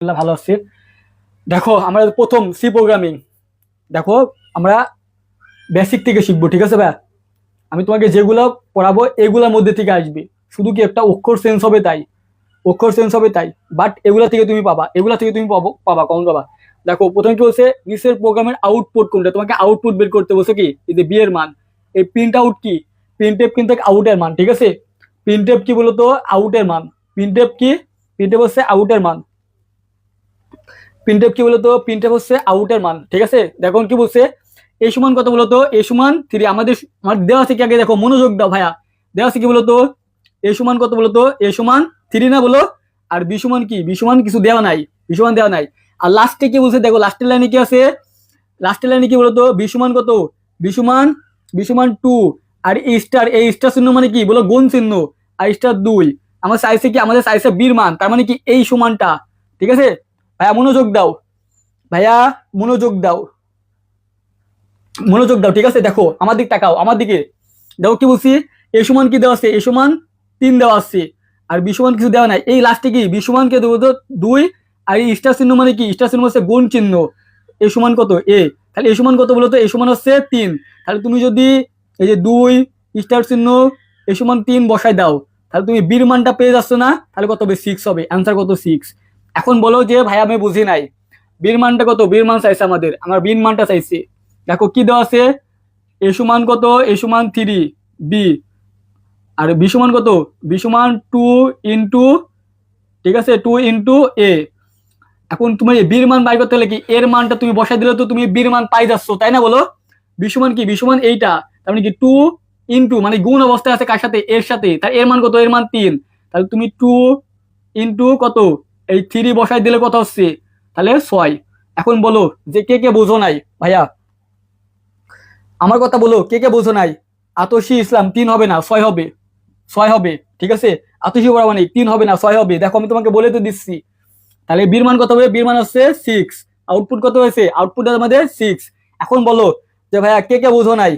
ভালো আছি। দেখো আমরা প্রথম সি প্রোগ্রামিং, দেখো আমরা বেসিক থেকে শিখবো, ঠিক আছে ভাই? আমি তোমাকে যেগুলো পড়াবো এগুলোর মধ্যে থেকে আসবে, শুধু কি একটা অক্ষর চেঞ্জ হবে তাই, অক্ষর চেঞ্জ হবে তাই, বাট এগুলা থেকে তুমি পাবা, এগুলা থেকে তুমি পাবা কমন পাবা। দেখো প্রথমে কি বলছে, নিচের প্রোগ্রামের আউটপুট কোনটা, তোমাকে আউটপুট বের করতে বলছে কি, এই যে বি এর মান। এই প্রিন্ট আউট কি, প্রিন্ট এফ কিন্তু আউটের মান, ঠিক আছে? প্রিন্ট এফ কি বলতো, আউটের মান। প্রিন্ট এফ কি, প্রিন্ট এফ হচ্ছে আউটের মান। প্রিন্টএফ কি বলতো, প্রিন্টএফ হচ্ছে আউটের মান, ঠিক আছে? দেখো কি বলছে, এ সমান কত বলতো, এ সমান 3। আমার দেওয়া আছে কি, আগে দেখো মনোযোগ দাও ভাইয়া। দেওয়া আছে কি বলতো, এ সমান কত বলতো, এ সমান 3 না বলো। আর বি সমান কি, বি সমান কিছু দেওয়া নাই, বি সমান দেওয়া নাই। আর লাস্টে কি বলছে, দেখো লাস্টের লাইনে কি আছে, লাস্টের লাইনে কি বলতো, বি সমান কত, বি সমান 2। আর এই স্টার, এই স্টার চিহ্ন মানে কি বলো, গুণ চিহ্ন। আর স্টার 2 আমার চাইছে কি, আমাদের চাইছে বির মান, তার মানে কি এই সমানটা, ঠিক আছে? ভাইয়া মনোযোগ দাও, ভাইয়া মনোযোগ দাও, মনোযোগ দাও, ঠিক আছে? দেখো আমার দিক তাকাও, আমার দিকে দেখো কি বলছি, এ সমান কি দেওয়া আছে, এ সমান 3 দেওয়া আছে। আর বি সমান কিছু দেওয়া নাই। এই লাস্টে কি বি সমান কে দেবো তো 2। আর এই স্টার চিহ্ন মানে কি, স্টার চিহ্ন হচ্ছে গুণ চিহ্ন। এ সমান কত, এ, তাহলে এ সমান কত বলো তো, এ সমান হচ্ছে 3। তাহলে তুমি যদি এই যে 2 স্টার চিহ্ন এ সমান 3 বসাই দাও, তাহলে তুমি বির মানটা পেয়ে যাচ্ছ না? তাহলে কত হবে, 6 হবে। অ্যান্সার কত, 6। এখন বলো যে ভাই আমি বুঝি নাই, বির মানটা কত, বির মান চাইছে আমাদের, আমার বির মানটা চাইছে। দেখো কি দেওয়া আছে, এ সমান কত, এ সমান 3 বি। আর বি সমান কত, বি সমান 2 ইন্টু, ঠিক আছে, 2 ইন্টু এ। এখন তুমি বির মান বাই করতে হলে কি, এর মানটা তুমি বসাই দিলে তো তুমি বির মান পাই যাচ্ছ, তাই না বলো? বি সমান কি, বি সমান এইটা, তার মানে কি 2 ইন্টু, মানে গুণ অবস্থায় আছে কার সাথে, এর সাথে। তার এর মান কত, এর মান 3। তাহলে তুমি 2 ইন্টু কত, এই 3 বসাই দিলে কত হচ্ছে, তাহলে 6। এখন বলো যে কে কে বোঝো নাই ভাইয়া, আমার কথা বলো, কে কে বোঝো নাই? আতসী ইসলাম 3 হবে না 6 হবে, 6 হবে, ঠিক আছে? আতসী প্রামাণিক 3 হবে না 6 হবে, দেখো আমি তোমাকে বলে তো দিচ্ছি। তাহলে বীর মান কত হবে, বীর মান হচ্ছে 6। আউটপুট কত হয়েছে, আউটপুট আমাদের 6। এখন বলো যে ভাইয়া কে কে বোঝো নাই,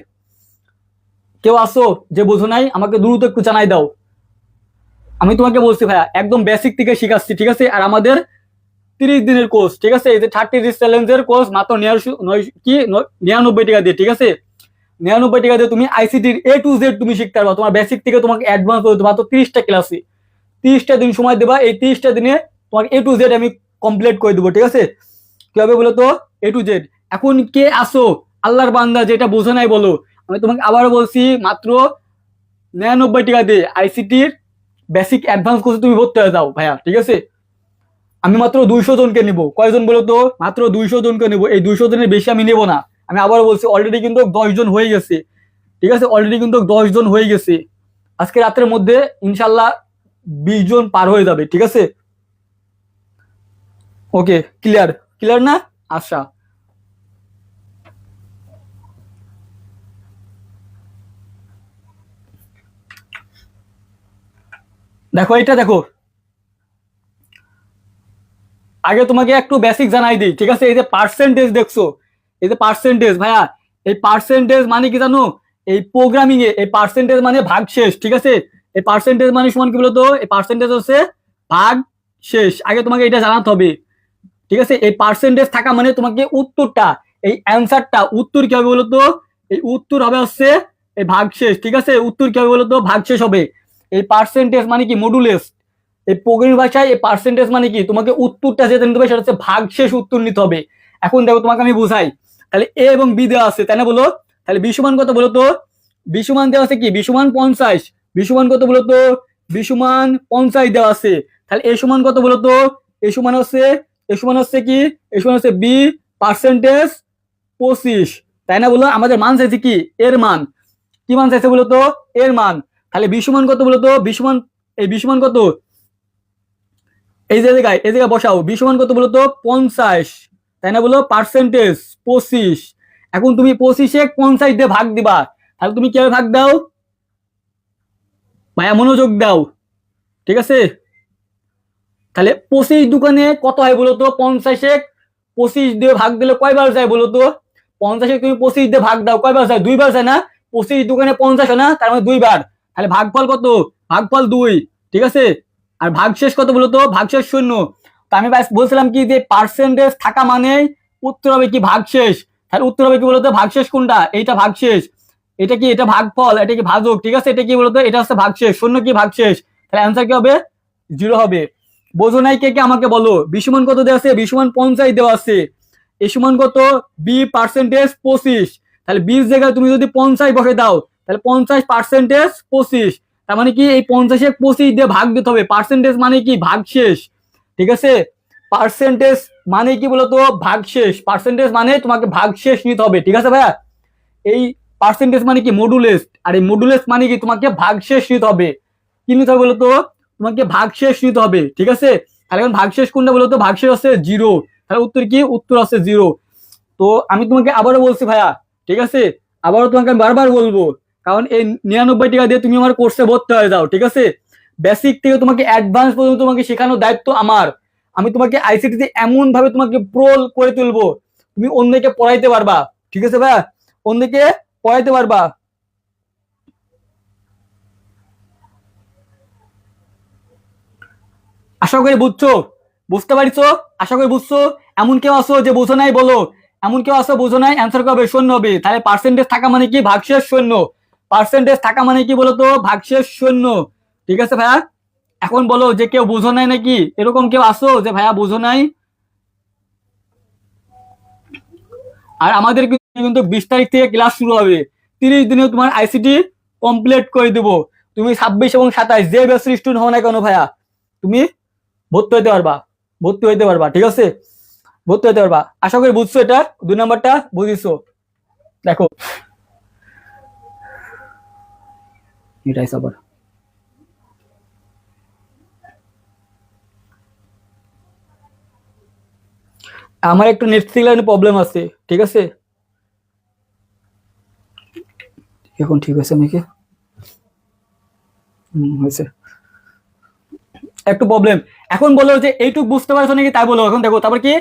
কেউ আসো যে বোঝো নাই, আমাকে দ্রুত একটু জানাই দাও। আমি তোমাকে বলছি ভাইয়া একদম বেসিক থেকে শিখাচ্ছি, ঠিক আছে? আর আমাদের 30 দিনের কোর্স, ঠিক আছে? এই যে 30 দিস চ্যালেঞ্জের কোর্স মাত্র 99 টাকা দিয়ে, ঠিক আছে? 99 টাকা দিয়ে তুমি আইসিটির এ টু জেড তুমি শিখতে পারবা, তোমার বেসিক থেকে তোমাকে অ্যাডভান্স পর্যন্ত মাত্র 30টা ক্লাসে, 30টা দিন সময় দেবা। এই 30টা দিনে তোমাকে এ টু জেড আমি কমপ্লিট করে দেবো, ঠিক আছে? কি হবে বলো তো, এ টু জেড। এখন কে আসো আল্লাহর বান্দা যেটা বোঝো নাই বলো, আমি তোমাকে আবারও বলছি, মাত্র 99 টাকা দিয়ে আইসিটির বেসিক অ্যাডভান্স কোর্সে তুমি ভর্তি হয়ে যাও ভাইয়া, ঠিক আছে? আমি মাত্র 200 জনকে নিব, কয়জন বলো তো, মাত্র 200 জনকে নিব। এই 200 জনের বেশি আমি নেব না। আমি আবারও বলছি, অলরেডি কিন্তু 10 জন হয়ে গেছে, ঠিক আছে? অলরেডি কিন্তু 10 জন হয়ে গেছে। আজকে রাতের মধ্যে ইনশাল্লাহ 20 জন পার হয়ে যাবে, ঠিক আছে? ওকে, ক্লিয়ার, ক্লিয়ার না? আচ্ছা, দেখো এটা দেখো, আগে তোমাকে একটু বেসিক জানাই দিই, ঠিক আছে? এই যে পার্সেন্টেজ দেখছো, এই যে পার্সেন্টেজ ভাইয়া, এই পার্সেন্টেজ মানে কি জানো? এই প্রোগ্রামিং এ এই পার্সেন্টেজ মানে ভাগ শেষ, ঠিক আছে? এই পার্সেন্টেজ মানে সমান কি বলতো, এই পার্সেন্টেজ হচ্ছে ভাগ শেষ। আগে তোমাকে এটা জানাতে হবে, ঠিক আছে? এই পার্সেন্টেজ থাকা মানে তোমাকে উত্তরটা, এই অ্যান্সারটা, উত্তর কি হবে বলতো, এই উত্তর হবে হচ্ছে এই ভাগশেষ, ঠিক আছে? উত্তর কি হবে বলতো, ভাগশেষ হবে। এই পার্সেন্টেজ মানে কি, মডুলেস। এই প্রোগ্রামিং ভাষায় এই পার্সেন্টেজ মানে কি, তোমাকে উত্তরটা যেটা নিতে হবে সেটা হচ্ছে ভাগশেষ উত্তর নিতে হবে। এখন দেখো তোমাকে আমি বুঝাই, তাহলে এ এবং বি দেওয়া আছে, তাই না বলো? তাহলে বি সমান কত বলতো, বি সমান দেওয়া আছে কি, বি সমান 50। বি সমান কত বলতো, বি সমান 50 দেওয়া আছে। তাহলে এ সমান কত বলতো, এ সমান হচ্ছে, এ সমান হচ্ছে কি, এ সমান হচ্ছে বি পার্সেন্টেজ 25, তাই না বলো? আমাদের মান চাইছে কি, এর মান। কি মান চাইছে বলতো, এর মান। তাহলে বি সমান কত বলতো, বি সমান, এই বি সমান কত, এই যে জায়গায়, এই জায়গায় বসাও, বি সমান কত বলতো 50, তাই না বলো? পার্সেন্টেজ 25। এখন তুমি 25 50 দিয়ে ভাগ দিবা, তাহলে তুমি কিভাবে ভাগ দাও ভাইয়া, মনোযোগ দাও, ঠিক আছে? তাহলে 25 দোকানে কত হয় বলতো, 50 25 দিয়ে ভাগ দিলে কয়বার যায় বলতো? 50 তুমি 25 দিয়ে ভাগ দাও, কয়বার যায়? 2বার যায় না? 25 দোকানে 50 হয় না, তার মানে 2বার। তাহলে ভাগফল কত, ভাগফল 2, ঠিক আছে? আর ভাগশেষ কত বলতো, ভাগশেষ 0। তো আমি বলছিলাম কি যে পার্সেন্টেজ থাকা মানেই উত্তর হবে কি ভাগশেষ। তাহলে উত্তর হবে কি বলতো ভাগশেষ কোনটা, এইটা ভাগশেষ, এটা কি এটা ভাগফল, এটা কি ভাজক, ঠিক আছে, এটা কি বলতো এটা হচ্ছে ভাগশেষ, শূন্য কি ভাগশেষ, তাহলে অ্যান্সার কি হবে 0 হবে। বোঝো নাই কে কে আমাকে বলো। বি সমান কত দেওয়া আছে, বি সমান 50 দেওয়া আছে, এ সমান কত বি পার্সেন্টেজ 25, তাহলে 20 জায়গায় তুমি যদি 50 বসে দাও তাহলে 50 পার্সেন্টেজ 25, তার মানে কি এই 50-এ 25 দিয়ে ভাগ দিতে হবে, পার্সেন্টেজ মানে কি ভাগশেষ, ঠিক আছে, পার্সেন্টেজ মানে কি বলতো ভাগশেষ, পার্সেন্টেজ মানে তোমাকে ভাগশেষ নিতে হবে, ঠিক আছে ভাইয়া। এই পার্সেন্টেজ মানে কি মডুলেস, আর এই মডুলেস মানে কি তোমাকে ভাগশেষ নিতে হবে, কি নিতে হবে বলতো তোমাকে ভাগশেষ নিতে হবে, ঠিক আছে। তাহলে এখন ভাগশেষ কোনটা বলতো, ভাগশেষ হচ্ছে 0, তাহলে উত্তর কি, উত্তর হচ্ছে 0। তো আমি তোমাকে আবারও বলছি ভাইয়া, ঠিক আছে, আবারও তোমাকে আমি বারবার বলবো, কারণ এই 99 টাকা দিয়ে তুমি আমার কোর্সে ভর্তি হয়ে যাও, ঠিক আছে। বেসিক থেকে তোমাকে অ্যাডভান্স পর্যন্ত তোমাকে শেখানোর দায়িত্ব আমার। আমি তোমাকে আইসিটিতে এমন ভাবে তোমাকে প্রোল করে তুলবো, তুমি অন্যকে পড়াইতে পারবা, ঠিক আছে ভাইয়া, অন্যকে পড়াইতে পারবা। আশা করি বুঝছো, বুঝতে পারছো, আশা করি বুঝছো। এমন কেউ আসো যে বুঝো নাই বলো, এমন কেউ আসো বুঝো নাই, অ্যান্সার কবে শূন্য হবে। তাহলে পার্সেন্টেজ থাকা মানে কি ভাগশেষ শূন্য, পার্সেন্টেজ থাকা মানে কি বলতো ভাগশেষ শূন্য, ঠিক আছে ভাইয়া। এখন বলো যে কেউ বুঝো নাই নাকি, এরকম কেউ আসো যে ভাইয়া বুঝো নাই। আর আমাদের কিন্তু 20 তারিখ থেকে ক্লাস শুরু হবে, 30 দিনে তোমার আইসিটি কমপ্লিট করে দেবো। তুমি 26 এবং 27 যে ব্যাচের স্টুডেন্ট হও না কেন ভাইয়া, তুমি ভর্তি হইতে পারবা, ভর্তি হইতে পারবা, ঠিক আছে, ভর্তি হইতে পারবা। আশা করি বুঝছো, এটা 2 নাম্বারটা বুঝিছো। দেখো এটাই সবার, আমার একটু নেট সিগন্যালের প্রবলেম আছে, ঠিক আছে, এখন ঠিক আছে নাকি, হয়েছে একটু প্রবলেম। এখন বলো যে এইটুক বুঝতে পারছো নাকি তাই বলো। এখন দেখো তারপর কি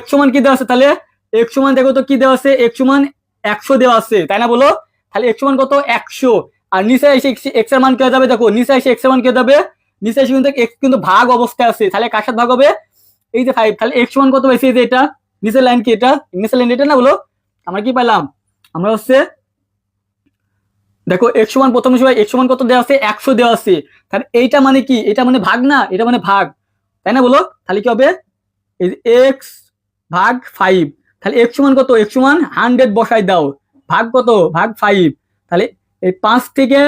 x সমান কি দেওয়া আছে, তাহলে x সমান দেখো তো কি দেওয়া আছে, x সমান 100 দেওয়া আছে, তাই না বলো। তাহলে x সমান কত 100, আর নিচে এসে x এর মান কে যাবে, দেখো নিচে এসে x এর মান কে যাবে, নিচে এসে কিন্তু x কিন্তু ভাগ অবস্থায় আছে, তাহলে কার সাথে ভাগ হবে, এই যে 5, তাহলে x সমান কত পাইছি, এই যে এটা নিচের লাইন কি, এটা নিচের লাইন এটা না বলো। আমরা কি পাইলাম, আমরা হচ্ছে দেখো x সমান প্রথম সময় x সমান কত দেওয়া আছে 100 দেওয়া আছে, তাহলে এইটা মানে কি, এটা মানে ভাগ না, এটা মানে ভাগ, তাই না বলো। তাহলে কি হবে এই x ভাগ 5, তাহলে x সমান কত, x সমান 100 বসাই দাও, ভাগ কত, ভাগ 5, তাহলে এই 5 থেকে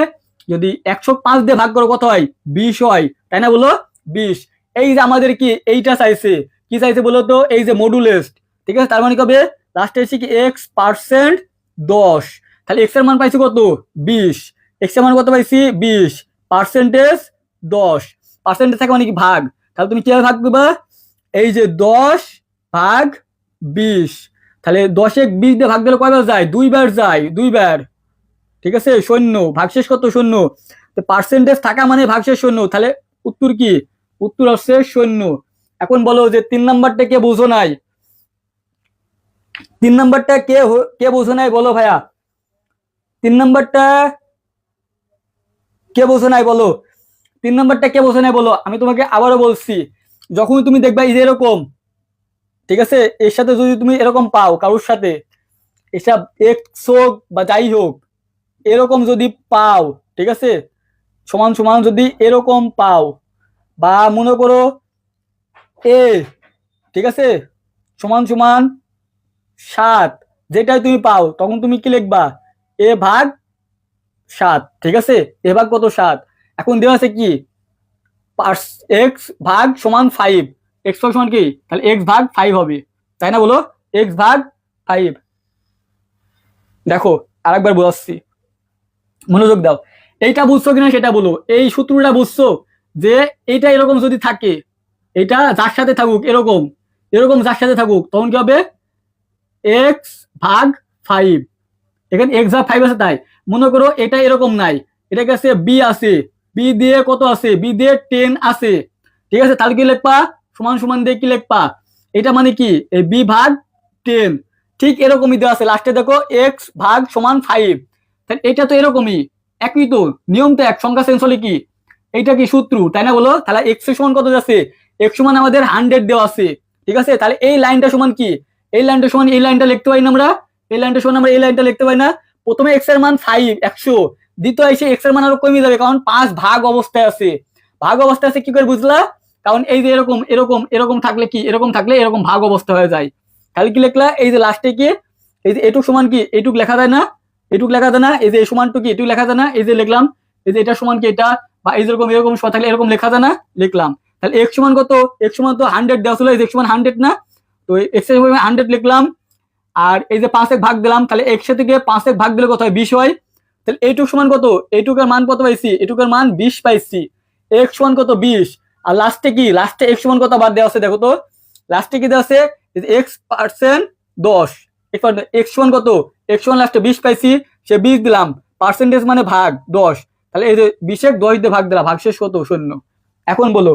যদি 105 দিয়ে ভাগ করো কত হয় 20 হয়, তাই না বলো 20। এই যে আমাদের কি এইটা চাইছে, কি চাইছে বলো তো, এই যে মডুলেস, ঠিক আছে, তার মানে কবে লাস্টে এসে কি x% 10, তাহলে x এর মান পাইছি কত 20, x এর মান কত পাইছি 20, পার্সেন্টেজ 10, পার্সেন্টেজ থাকে মানে কি ভাগ, তাহলে তুমি কিভাবে ভাগ করবা, এই যে 10 ভাগ 20, তাহলে 10 এ 20 দিয়ে ভাগ দিলে কয়বার যায়, 2 বার যায়, 2 বার, ঠিক আছে, শূন্য, ভাগশেষ কত শূন্য, তো পার্সেন্টেজ থাকা মানে ভাগশেষ শূন্য, তাহলে উত্তর কি, উত্তর হচ্ছে শূন্য। এখন বলো যে 3 নাম্বারটা কে বুঝো নাই, 3 নাম্বারটা কে কে বুঝো নাই বলো ভাইয়া, 3 নাম্বারটা কে বোঝো নাই বলো, 3 নাম্বারটা কে বোঝো নাই বলো। আমি তোমাকে আবারও বলছি, যখন তুমি দেখবা এই যে এরকম, ঠিক আছে, এর সাথে যদি তুমি এরকম পাও কারোর সাথে, এসব এক্স হোক বা যাই হোক, এরকম যদি পাও, ঠিক আছে, সমান সমান যদি এরকম পাও, বা মনে করো এ, ঠিক আছে, সমান সমান 7, যেটাই তুমি পাও তখন তুমি কি লিখবা, এ ভাগ 7, ঠিক আছে, এ ভাগ কত 7, এখন দেওয়া আছে কি x ভাগ সমান 5, x ভাগ সমান কি, তাহলে x ভাগ 5 হবে, তাই না বলো, x ভাগ 5। দেখো আরেকবার বোঝাচ্ছি, মনোযোগ দাও, এইটা বুঝছো কিনা সেটা বলো, এই সূত্রটা বুঝছো যে এইটা এরকম যদি থাকে, এটা যার সাথে থাকুক এরকম, এরকম যার সাথে থাকুক তখন কি হবে x ভাগ 5, এখানে x ভাগ 5 আছে, তাই মনে করো এটা এরকম নাই, এটা কাছে b আছে, b দিয়ে কত আছে, b দিয়ে 10 আছে, ঠিক আছে, তাহলে কি লিখবা সমান সমান দিয়ে কি লিখবা, এটা মানে কি এই b ভাগ 10, ঠিক এরকমই দেওয়া আছে লাস্টে দেখো x ভাগ সমান 5, তাহলে এটা তো এরকমই একই তো নিয়ম, তো এক সংখ্যা চেঞ্জ হলে কি এইটা কি সূত্র, তাই না বলো। তাহলে x এর সমান কত যাচ্ছে, x সমান আমাদের 100 দেওয়া আছে, ঠিক আছে। তাহলে এই লাইনটা সমান কি, এই লাইনটা সমান এই লাইনটা লিখতে পারি না আমরা, এই লাইনটা সমান আমরা এই লাইনটা লিখতে পারি না। প্রথমে x এর মান 5 100, দ্বিতীয় এসে x এর মান আরো কমে যাবে, কারণ 5 ভাগ অবস্থায় আছে। ভাগ অবস্থায় আছে কি করে বুঝলা, কারণ এই যে এরকম এরকম এরকম থাকলে কি, এরকম থাকলে এরকম ভাগ অবস্থা হয়ে যায়। তাহলে কি লিখলা, এই যে লাস্টে কি, এই যে এটুক সমান কি, এটুক লেখা যায় না, এটুক লেখা যায় না, এই যে সমান টু কি এটুক লেখা যায় না, এই যে লিখলাম, এই যে এটা সমান কি এটা, বা এই যেরকম এরকম সমান থাকলে এরকম লেখা যায় না, লিখলাম। তাহলে x সমান কত, x সমান তো 100 দেওয়া ছিল, এই যে x সমান 100 না, তো x এর 100 লিখলাম। আর এই যে 5 ভাগ দিলাম, তাহলে x থেকে 5 ভাগ দিলে কত হয়, 20 হয়। তাহলে এইটুক সমান কত, এইটুকের মান কত পাইছি, এইটুকের মান 20 পাইছি। x সমান কত 20, আর লাস্টে কি, লাস্টে x সমান কত আবার দেওয়া আছে দেখো তো, লাস্টে কি দেওয়া আছে, x% 10, x সমান কত, x সমান লাস্টে 20 পাইছি, সে 20 দিলাম, পার্সেন্টেজ মানে ভাগ 10, তাহলে এই যে 20 10 দিয়ে ভাগ দিলাম, ভাগ শেষ কত 0। এখন বলো,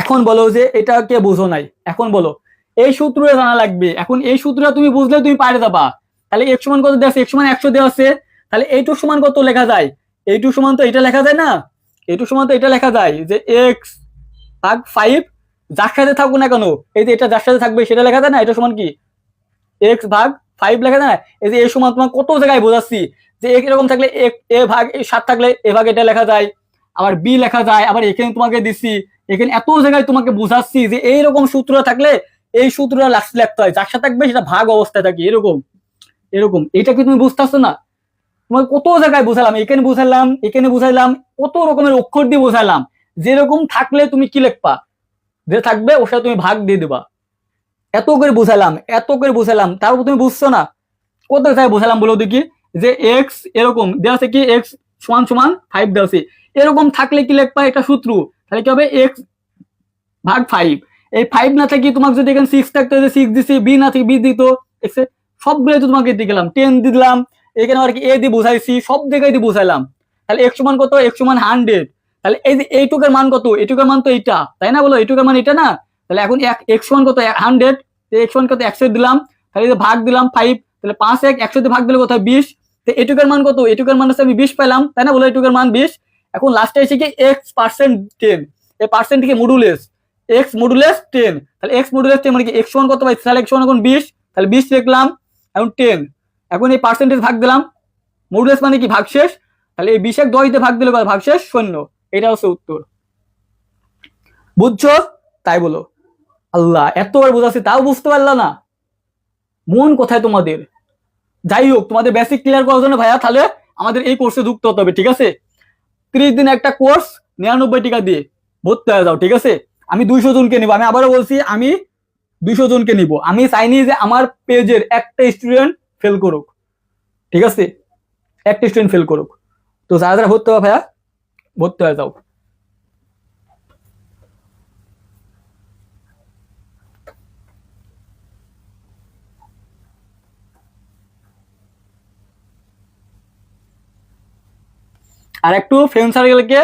এখন বলো যে এটা কে বুঝো নাই, এখন বলো এই সূত্রটা জানা লাগবে। এখন এই সূত্রটা তুমি বুঝলে তুমি পারে যাবা। তাহলে x সমান কত দেওয়া আছে, x সমান 100 দেওয়া আছে, তাহলে এইটুক সমান কত লেখা যায়, এইটুক সমান তো এটা লেখা যায় না, এইটুক সমান তো এটা লেখা যায় যে x ভাগ 5, যার সাথে থাকবো না কেন, এই যে এটা যার সাথে থাকবে সেটা লেখা যায় না, এটা সমান কি x ভাগ 5 লেখা যায় না। এই যে এই সমান তোমার কত জায়গায় বোঝাচ্ছি যে এরকম থাকলে a ভাগ 7 থাকলে a ভাগ এটা লেখা যায়, আবার b লেখা যায়, আবার এখানে তোমাকে দিচ্ছি, এখানে এত জায়গায় তোমাকে বোঝাচ্ছি যে এইরকম সূত্র থাকলে এই সূত্রটা লাস্টে লিখতে হয়, যার সাথে থাকবে সেটা ভাগ অবস্থায় থাকে, এরকম এরকম। এটা কি তুমি বুঝতেছো না, তোমাকে কত জায়গায় বোঝালাম, এখানে বুঝাইলাম, এখানে বুঝাইলাম, কত রকমের অক্ষর দিয়ে বোঝাইলাম, যেরকম থাকলে তুমি কি লিখবা, যে থাকবে ওর সাথে তুমি ভাগ দিয়ে দেবা। এত করে বুঝালাম, এত করে বুঝালাম, তারপর তুমি বুঝছো না, কত জায়গায় বুঝালাম বলো দেখি, যে x এরকম দেওয়া আছে কি, x সমান সমান 5 দেওয়া আছে, এরকম থাকলে কি লিখবা, এটা সূত্র, তাহলে কি হবে x ভাগ 5, এই 5 না থাকি তোমাকে যদি এখানে 6 থাকতো, 6 দিছি, b না থাকি b দিত, x সবগুলো তো তোমাকে দিয়ে গেলাম, 10 দিলাম, এখানে আর কি a দিয়ে বুঝাইছি, সব জায়গায় দিয়ে বুঝাইলাম। তাহলে x সমান কত, x সমান 100, তাহলে এই যে এইটুকের মান কত, এইটুকের মান তো এইটা, তাই না, বলো এইটুকের মান এটা না। তাহলে এখন x সমান কত 100, x সমান কত 100 দিলাম, তাহলে এই যে ভাগ দিলাম 5, তাহলে 5 100 দিয়ে ভাগ দিলে কত 20, তো এইটুকের মান কত, এইটুকের মান হচ্ছে আমি 20 পেলাম, তাই না, বলো এইটুকের মান 20। এখন লাস্টে এসে কি x%10, এই পার্সেন্ট থেকে মডুলেস, x মডুলেস 10, তাহলে x মডুলেস 10 মানে কি x সমান কত পাইছি, তাহলে x সমান এখন 20, তাহলে 20 লিখলাম, এখন 10, এখন এই পার্সেন্টেজ ভাগ দিলাম, মডুলেস মানে কি ভাগ শেষ, তাহলে এই 20 10 দিয়ে ভাগ দিলে ভাগ শেষ 0, এটা হচ্ছে উত্তর। বুঝছো, তাই বলো। আল্লাহ, এতবার বোঝাচ্ছি তাও বুঝতে পারলা না, মন কোথায় তোমাদের। যাই হোক, তোমাদের বেসিক ক্লিয়ার করার জন্য ভাইয়া তাহলে আমাদের এই কোর্সে যুক্ত হতে হবে, ঠিক আছে। 30 দিন একটা কোর্স 99 টাকা দিয়ে ভর্তি হয়ে যাও, ঠিক আছে। আমি 200 জনকে নিব, আমি আবারও বলছি আমি 200 জনকে নিব। আমি চাইনি যে আমার পেজের একটা স্টুডেন্ট ফেল করুক, ঠিক আছে, একটা স্টুডেন্ট ফেল করুক। তো যারা যারা ভর্তি হবে ভাইয়া ভর্তি হয়ে যাও। আর একটু ফ্রেন্ড সার্কেলকে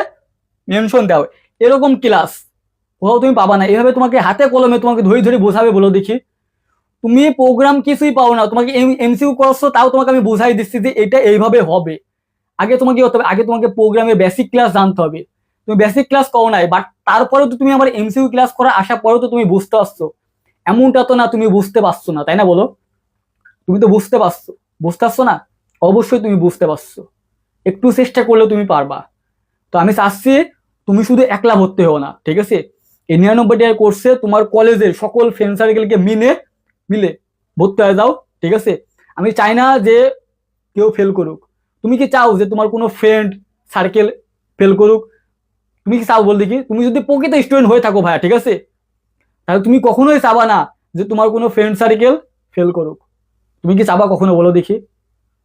মেনশন দাও, এরকম ক্লাস কোথাও তুমি পাবা না, এভাবে তোমাকে হাতে কলমে তোমাকে ধরে ধরে বোঝাবে, বলো দেখি। তুমি প্রোগ্রাম কিছুই পাও না, তোমাকে এমসিকিউ করছো, তাও তোমাকে আমি বুঝাই দিচ্ছি যে এটা এইভাবে হবে। আগে তোমাকে হতে হবে, আগে তোমাকে প্রোগ্রামের বেসিক ক্লাস জানতে হবে। তুমি বেসিক ক্লাস করো নাই, বাট তারপরেও তো তুমি আমার এমসিকিউ ক্লাস করা আসার পরেও তো তুমি বুঝতে পারছো, এমনটা তো না তুমি বুঝতে পারছো না, তাই না, বলো। তুমি তো বুঝতে পারছো, বুঝতে পারছো না, অবশ্যই তুমি বুঝতে পারছো, একটু চেষ্টা করলেও তুমি পারবা। তো আমি চাচ্ছি তুমি শুধু একলা ভর্তি হও না, ঠিক আছে। এই 99 টাকার কোর্সে তোমার কলেজের সকল ফ্রেন্ড সার্কেলকে মিলে ভর্তি হয়ে যাও, ঠিক আছে। আমি চাই না যে কেউ ফেল করুক। তুমি কি চাও যে তোমার কোনো ফ্রেন্ড সার্কেল ফেল করুক? তুমি কি চাও বল দেখি? তুমি যদি প্রকৃত স্টুডেন্ট হয়ে থাকো ভাইয়া, ঠিক আছে, তাহলে তুমি কখনোই চাবা না যে তোমার কোনো ফ্রেন্ড সার্কেল ফেল করুক। তুমি কি চাবা কখনো, বলো দেখি?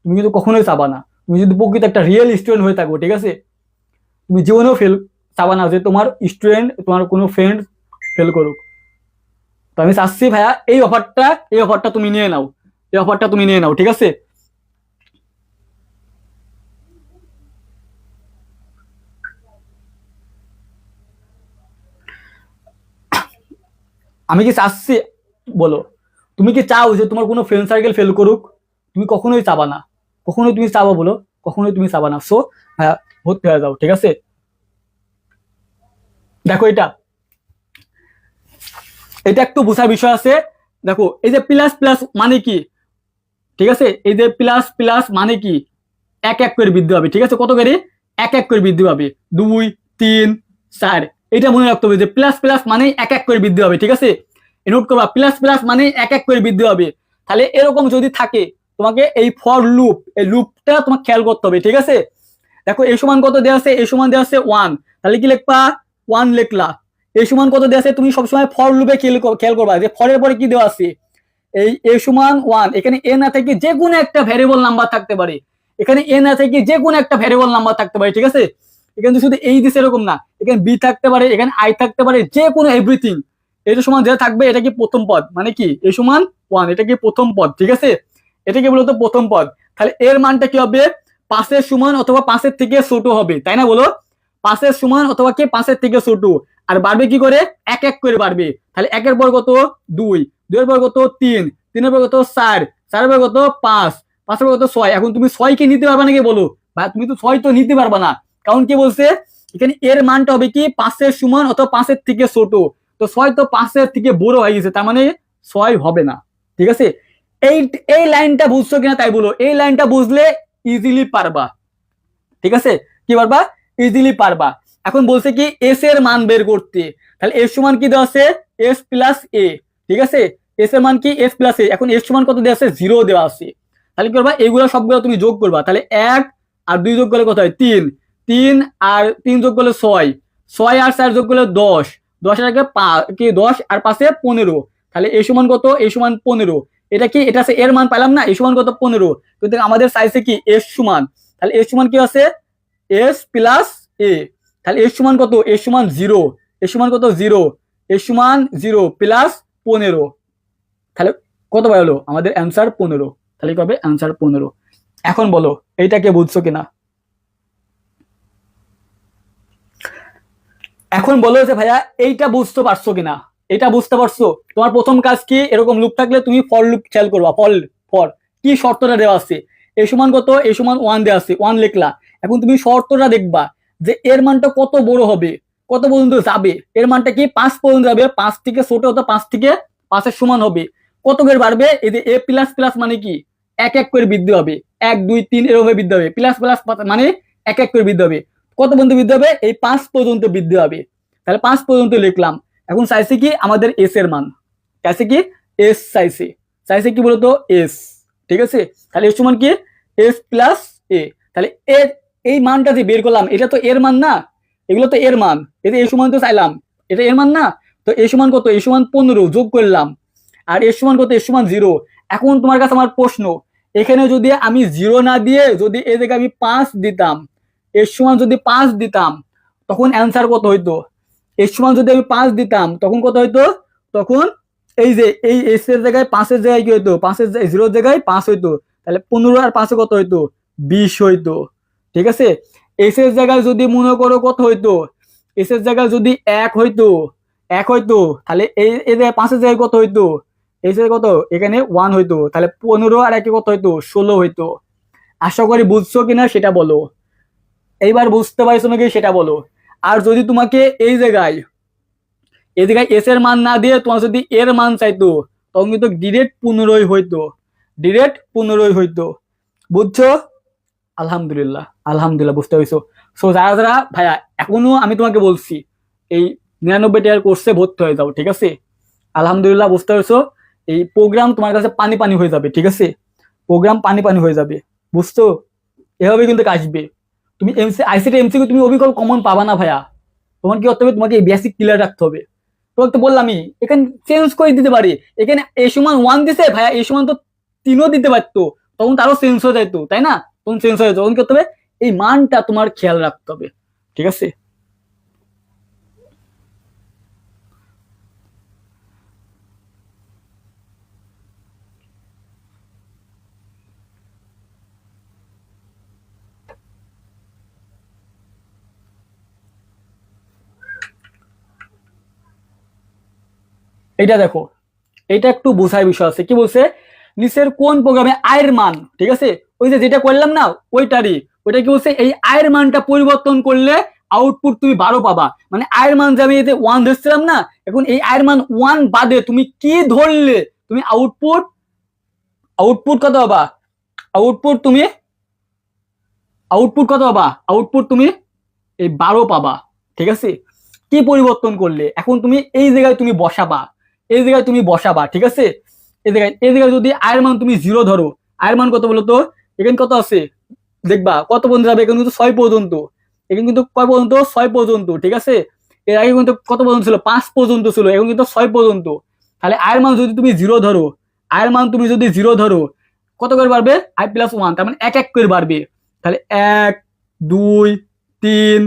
তুমি কিন্তু কখনোই চাবা না। তুমি যদি প্রকৃত একটা রিয়েল স্টুডেন্ট হয়ে থাকো, ঠিক আছে, তুমি জীবনেও চাবা না যে তোমার স্টুডেন্ট, তোমার কোনো ফ্রেন্ড ফেল করুক। তো আমি চাচ্ছি ভাইয়া এই অফারটা তুমি নিয়ে নাও, এই অফারটা তুমি নিয়ে নাও, ঠিক আছে। আমি কি চাচ্ছি, বলো, তুমি কি চাও যে তোমার কোনো ফ্রেন্ড সার্কেল ফেল করুক? তুমি কখনোই চাবা না, কখনোই তুমি চাবা, বলো, কখনোই তুমি চাবা না। সো ভর্তি হয়ে যাও, ঠিক আছে। দেখো এটা এটা একটু বোঝার বিষয় আছে। দেখো এই যে প্লাস প্লাস মানে কি, ঠিক আছে, এই যে প্লাস প্লাস মানে কি এক এক করে বৃদ্ধি পাবে, ঠিক আছে, কত করে এক এক করে বৃদ্ধি পাবে, 2 3 4, এটা মনে রাখতে হবে যে প্লাস প্লাস মানে এক এক করে বৃদ্ধি পাবে, ঠিক আছে, নোট করবা প্লাস প্লাস মানে এক এক করে বৃদ্ধি পাবে। তাহলে এরকম যদি থাকে তোমাকে এই ফর লুপ, এই লুপটা তোমাকে খেয়াল করতে হবে, ঠিক আছে। দেখো এ সমান কত দেওয়া আছে, এ সমান দেওয়া আছে 1, তাহলে কি লিখবা 1 লিখলা। এ সমান কত দেওয়া আছে, তুমি সবসময় ফর লুপে খেয়াল করবা যে ফরের পরে কি দেওয়া আছে, এই এ সমান 1, এখানে এ না থেকে যে কোনো একটা ভ্যারিয়েবল নাম্বার থাকতে পারে, এখানে এ না থেকে যে কোনো একটা ভ্যারিয়েবল নাম্বার থাকতে পারে, ঠিক আছে। এখানে শুধু এই দিছে এরকম না, এখানে বি থাকতে পারে, এখানে আই থাকতে পারে, যে কোনো এভরিথিং। এটা সমান যেটা থাকবে এটা কি প্রথম পদ, মানে কি এ সমান 1, এটা কি প্রথম পদ, ঠিক আছে, এটা কি বলতো প্রথম পদ। তাহলে এর মানটা কি হবে, 5-এর সমান অথবা 5-এর থেকে ছোট হবে, তাই না বলো, 5-এর সমান অথবা কি 5-এর থেকে ছোট। আর বাড়বে কি করে, এক এক করে বাড়বে। তাহলে 1-এর পর কত 2, 2-এর পর কত 3, 3-এর পর কত 4, 4-এর পর কত 5, 5-এর পর কত 6। এখন তুমি 6 কে নিতে পারবা নাকি বলো, ভাই তুমি তো 6 তো নিতে পারবা না, কারণ কি বলছে এখানে এর মানটা হবে কি 5-এর সমান অথবা 5-এর থেকে ছোট। তো 6 তো 5-এর থেকে বড় হয়ে গেছে, তার মানে 6 হবে না, ঠিক আছে। এই এই লাইনটা বুঝছো কিনা তাই বলো, এই লাইনটা বুঝলে ইজিলি পারবা, ঠিক আছে, কি পারবা, ইজিলি পারবা। এখন বলছে কি এস এর মান বের করতে, তাহলে এস সমান কি দেওয়া আছে, এস প্লাস এ, ঠিক আছে, এস এর মান কি এস প্লাস এ। এখন এস সমান কত দেওয়া আছে, 0 দেওয়া আছে। তাহলে কি করবা, এইগুলো সবগুলো তুমি যোগ করবা, তাহলে 1 আর 2 যোগ করলে কত হয় 3, 3 আর 3 যোগ করলে 6, 6 আর 4 যোগ করলে 10, 10 এর আগে 10 আর 5-এ 15, তাহলে এ সমান কত, এ সমান 15। এটা কি, এটা আছে এর মান পাইলাম না, এ সমান কত 15, কিন্তু আমাদের চাইছে কি এস সমান, তাহলে এস সমান কি আছে এস প্লাস এ। তাহলে এস সমান কত, এস সমান 0, এস সমান কত 0, এস সমান 0 প্লাস 15, তাহলে কত হলো আমাদের অ্যান্সার 15। তাহলে কি হবে অ্যান্সার 15। এখন বলো এইটাকে বুঝছো কিনা, এখন বলো যে ভাইয়া এইটা বুঝতে পারছো কিনা, এটা বুঝতে পারছো। তোমার প্রথম কাজ কি, এরকম লুপ থাকলে তুমি ফর লুপ খেয়াল করবা, ফর কি শর্তটা দেওয়া আছে, এ সমান কত, এ সমান 1 দেওয়া আছে, 1 লিখলা। এখন তুমি শর্তটা দেখবা যে এর মানটা কত বড় হবে, কত পর্যন্ত যাবে, এর মানটা কি 5 পর্যন্ত যাবে, 5 থেকে ছোট হতো 5 থেকে 5-এর সমান হবে, কত করে বাড়বে, এই যে এ প্লাস প্লাস মানে কি এক এক করে বৃদ্ধি হবে, 1 2 3 এরকম বৃদ্ধি হবে, প্লাস প্লাস মানে এক এক করে বৃদ্ধি হবে, কত পর্যন্ত বৃদ্ধি হবে, এই 5 পর্যন্ত বৃদ্ধি হবে। তাহলে 5 পর্যন্ত লিখলাম। এখন চাইছে কি আমাদের এস এর মান, চাইছে কি এস, চাইছে চাইছে কি বলতো এস, ঠিক আছে। তাহলে এস সমান কি এস প্লাস এ। তাহলে এর এই মানটা যে বের করলাম এটা তো এর মান না, এগুলো তো এর মান, এটা এর সমান তো চাইলাম, এটা এর মান না। তো এর সমান কত, এর সমান 15 যোগ করলাম, আর এর সমান কত, এর সমান 0। এখন তোমার কাছে আমার প্রশ্ন, এখানে যদি আমি 0 না দিয়ে যদি এই জায়গায় আমি 5 দিতাম, এর সমান যদি 5 দিতাম তখন অ্যান্সার কত হইতো, এর সমান যদি আমি 5 দিতাম তখন কত হইতো, তখন এই যে এই এস এর জায়গায় 5-এর জায়গায় কি হইতো, 5-এর 0-এর জায়গায় 5 হইতো, তাহলে 15 আর 5-এ কত হইতো 20 হইতো, ঠিক আছে। এস এর জায়গায় যদি মনে করো কত হইতো, এস এর জায়গায় যদি 1 হইতো, 1 হইতো, তাহলে এই এই 5-এর জায়গায় কত হইতো, এস এর কত এখানে 1 হইতো, তাহলে 15 আর 1 কত হইতো 16 হইতো। আশা করি বুঝছো কিনা সেটা বলো, এইবার বুঝতে পারছো নাকি সেটা বলো। আর যদি তোমাকে এই জায়গায় এস এর মান না দিয়ে তোমার যদি এর মান চাইতো তখন কিন্তু ডিরেক্ট 15 হইতো, ডিরেক্ট 15 হইতো, বুঝছো। আলহামদুলিল্লাহ, আলহামদুলিল্লাহ বুঝতে পারছো। সো যারা যারা ভাইয়া এখনো আমি তোমাকে বলছি এই 99 টাকার কোর্সে ভর্তি হয়ে যাও, ঠিক আছে। আলহামদুলিল্লাহ বুঝতে পারছো, এই প্রোগ্রাম তোমার কাছে পানি পানি হয়ে যাবে, ঠিক আছে, প্রোগ্রাম পানি পানি হয়ে যাবে, বুঝছো। এভাবে কিন্তু আসবে। তুমি আইসিটি এমসিকিউ তুমি অবিকল কমন পাবা না ভাইয়া, তোমার কি করতে হবে, তোমাকে এই বেসিক ক্লিয়ার রাখতে হবে। তোমাকে তো বললামই এখানে চেঞ্জ করে দিতে পারি, এখানে এ সমান 1 দিছে ভাইয়া, এ সমান তো 3ও দিতে পারতো, তখন তারও চেঞ্জ হয়ে যাইতো, তাই না, তখন চেঞ্জ হয়ে যেত, তখন কি করতে হবে, এই মানটা তোমার খেয়াল রাখতে হবে, ঠিক আছে। এটা দেখো, এটা একটু বোঝার বিষয় আছে, কি বলছে, নিচের কোন প্রোগ্রামে আয়ের মান, ঠিক আছে, ওই যে যেটা করলাম না ওইটারই, ওইটা কি বলছে, এই আয়ের মানটা পরিবর্তন করলে আউটপুট তুমি 12 পাবা। মানে আয়ের মান যে আমি এতে 1 ধরছিলাম না, এখন এই আয়ের মান 1 বাদে তুমি কি ধরলে তুমি আউটপুট কত পাবা? আউটপুট কত পাবা? আউটপুট তুমি এই 12 পাবা। ঠিক আছে, কি পরিবর্তন করলে এখন তুমি এই জায়গায় তুমি বসাবা, ঠিক আছে। এই জায়গায় যদি আয়ের মান তুমি 0 ধরো, আয়ের মান কত বলো তো? এখানে কত আছে দেখবা, কত পর্যন্ত যাবে? এখানে কিন্তু 6 পর্যন্ত, এখানে কিন্তু কয় পর্যন্ত? 6 পর্যন্ত। ঠিক আছে, এর আগে কিন্তু কত পর্যন্ত ছিল? 5 পর্যন্ত ছিল, এখন কিন্তু 6 পর্যন্ত। তাহলে আয়ের মান যদি তুমি 0 ধরো, কত করে বাড়বে? i প্লাস 1, তার মানে এক এক করে বাড়বে। তাহলে 1 2 3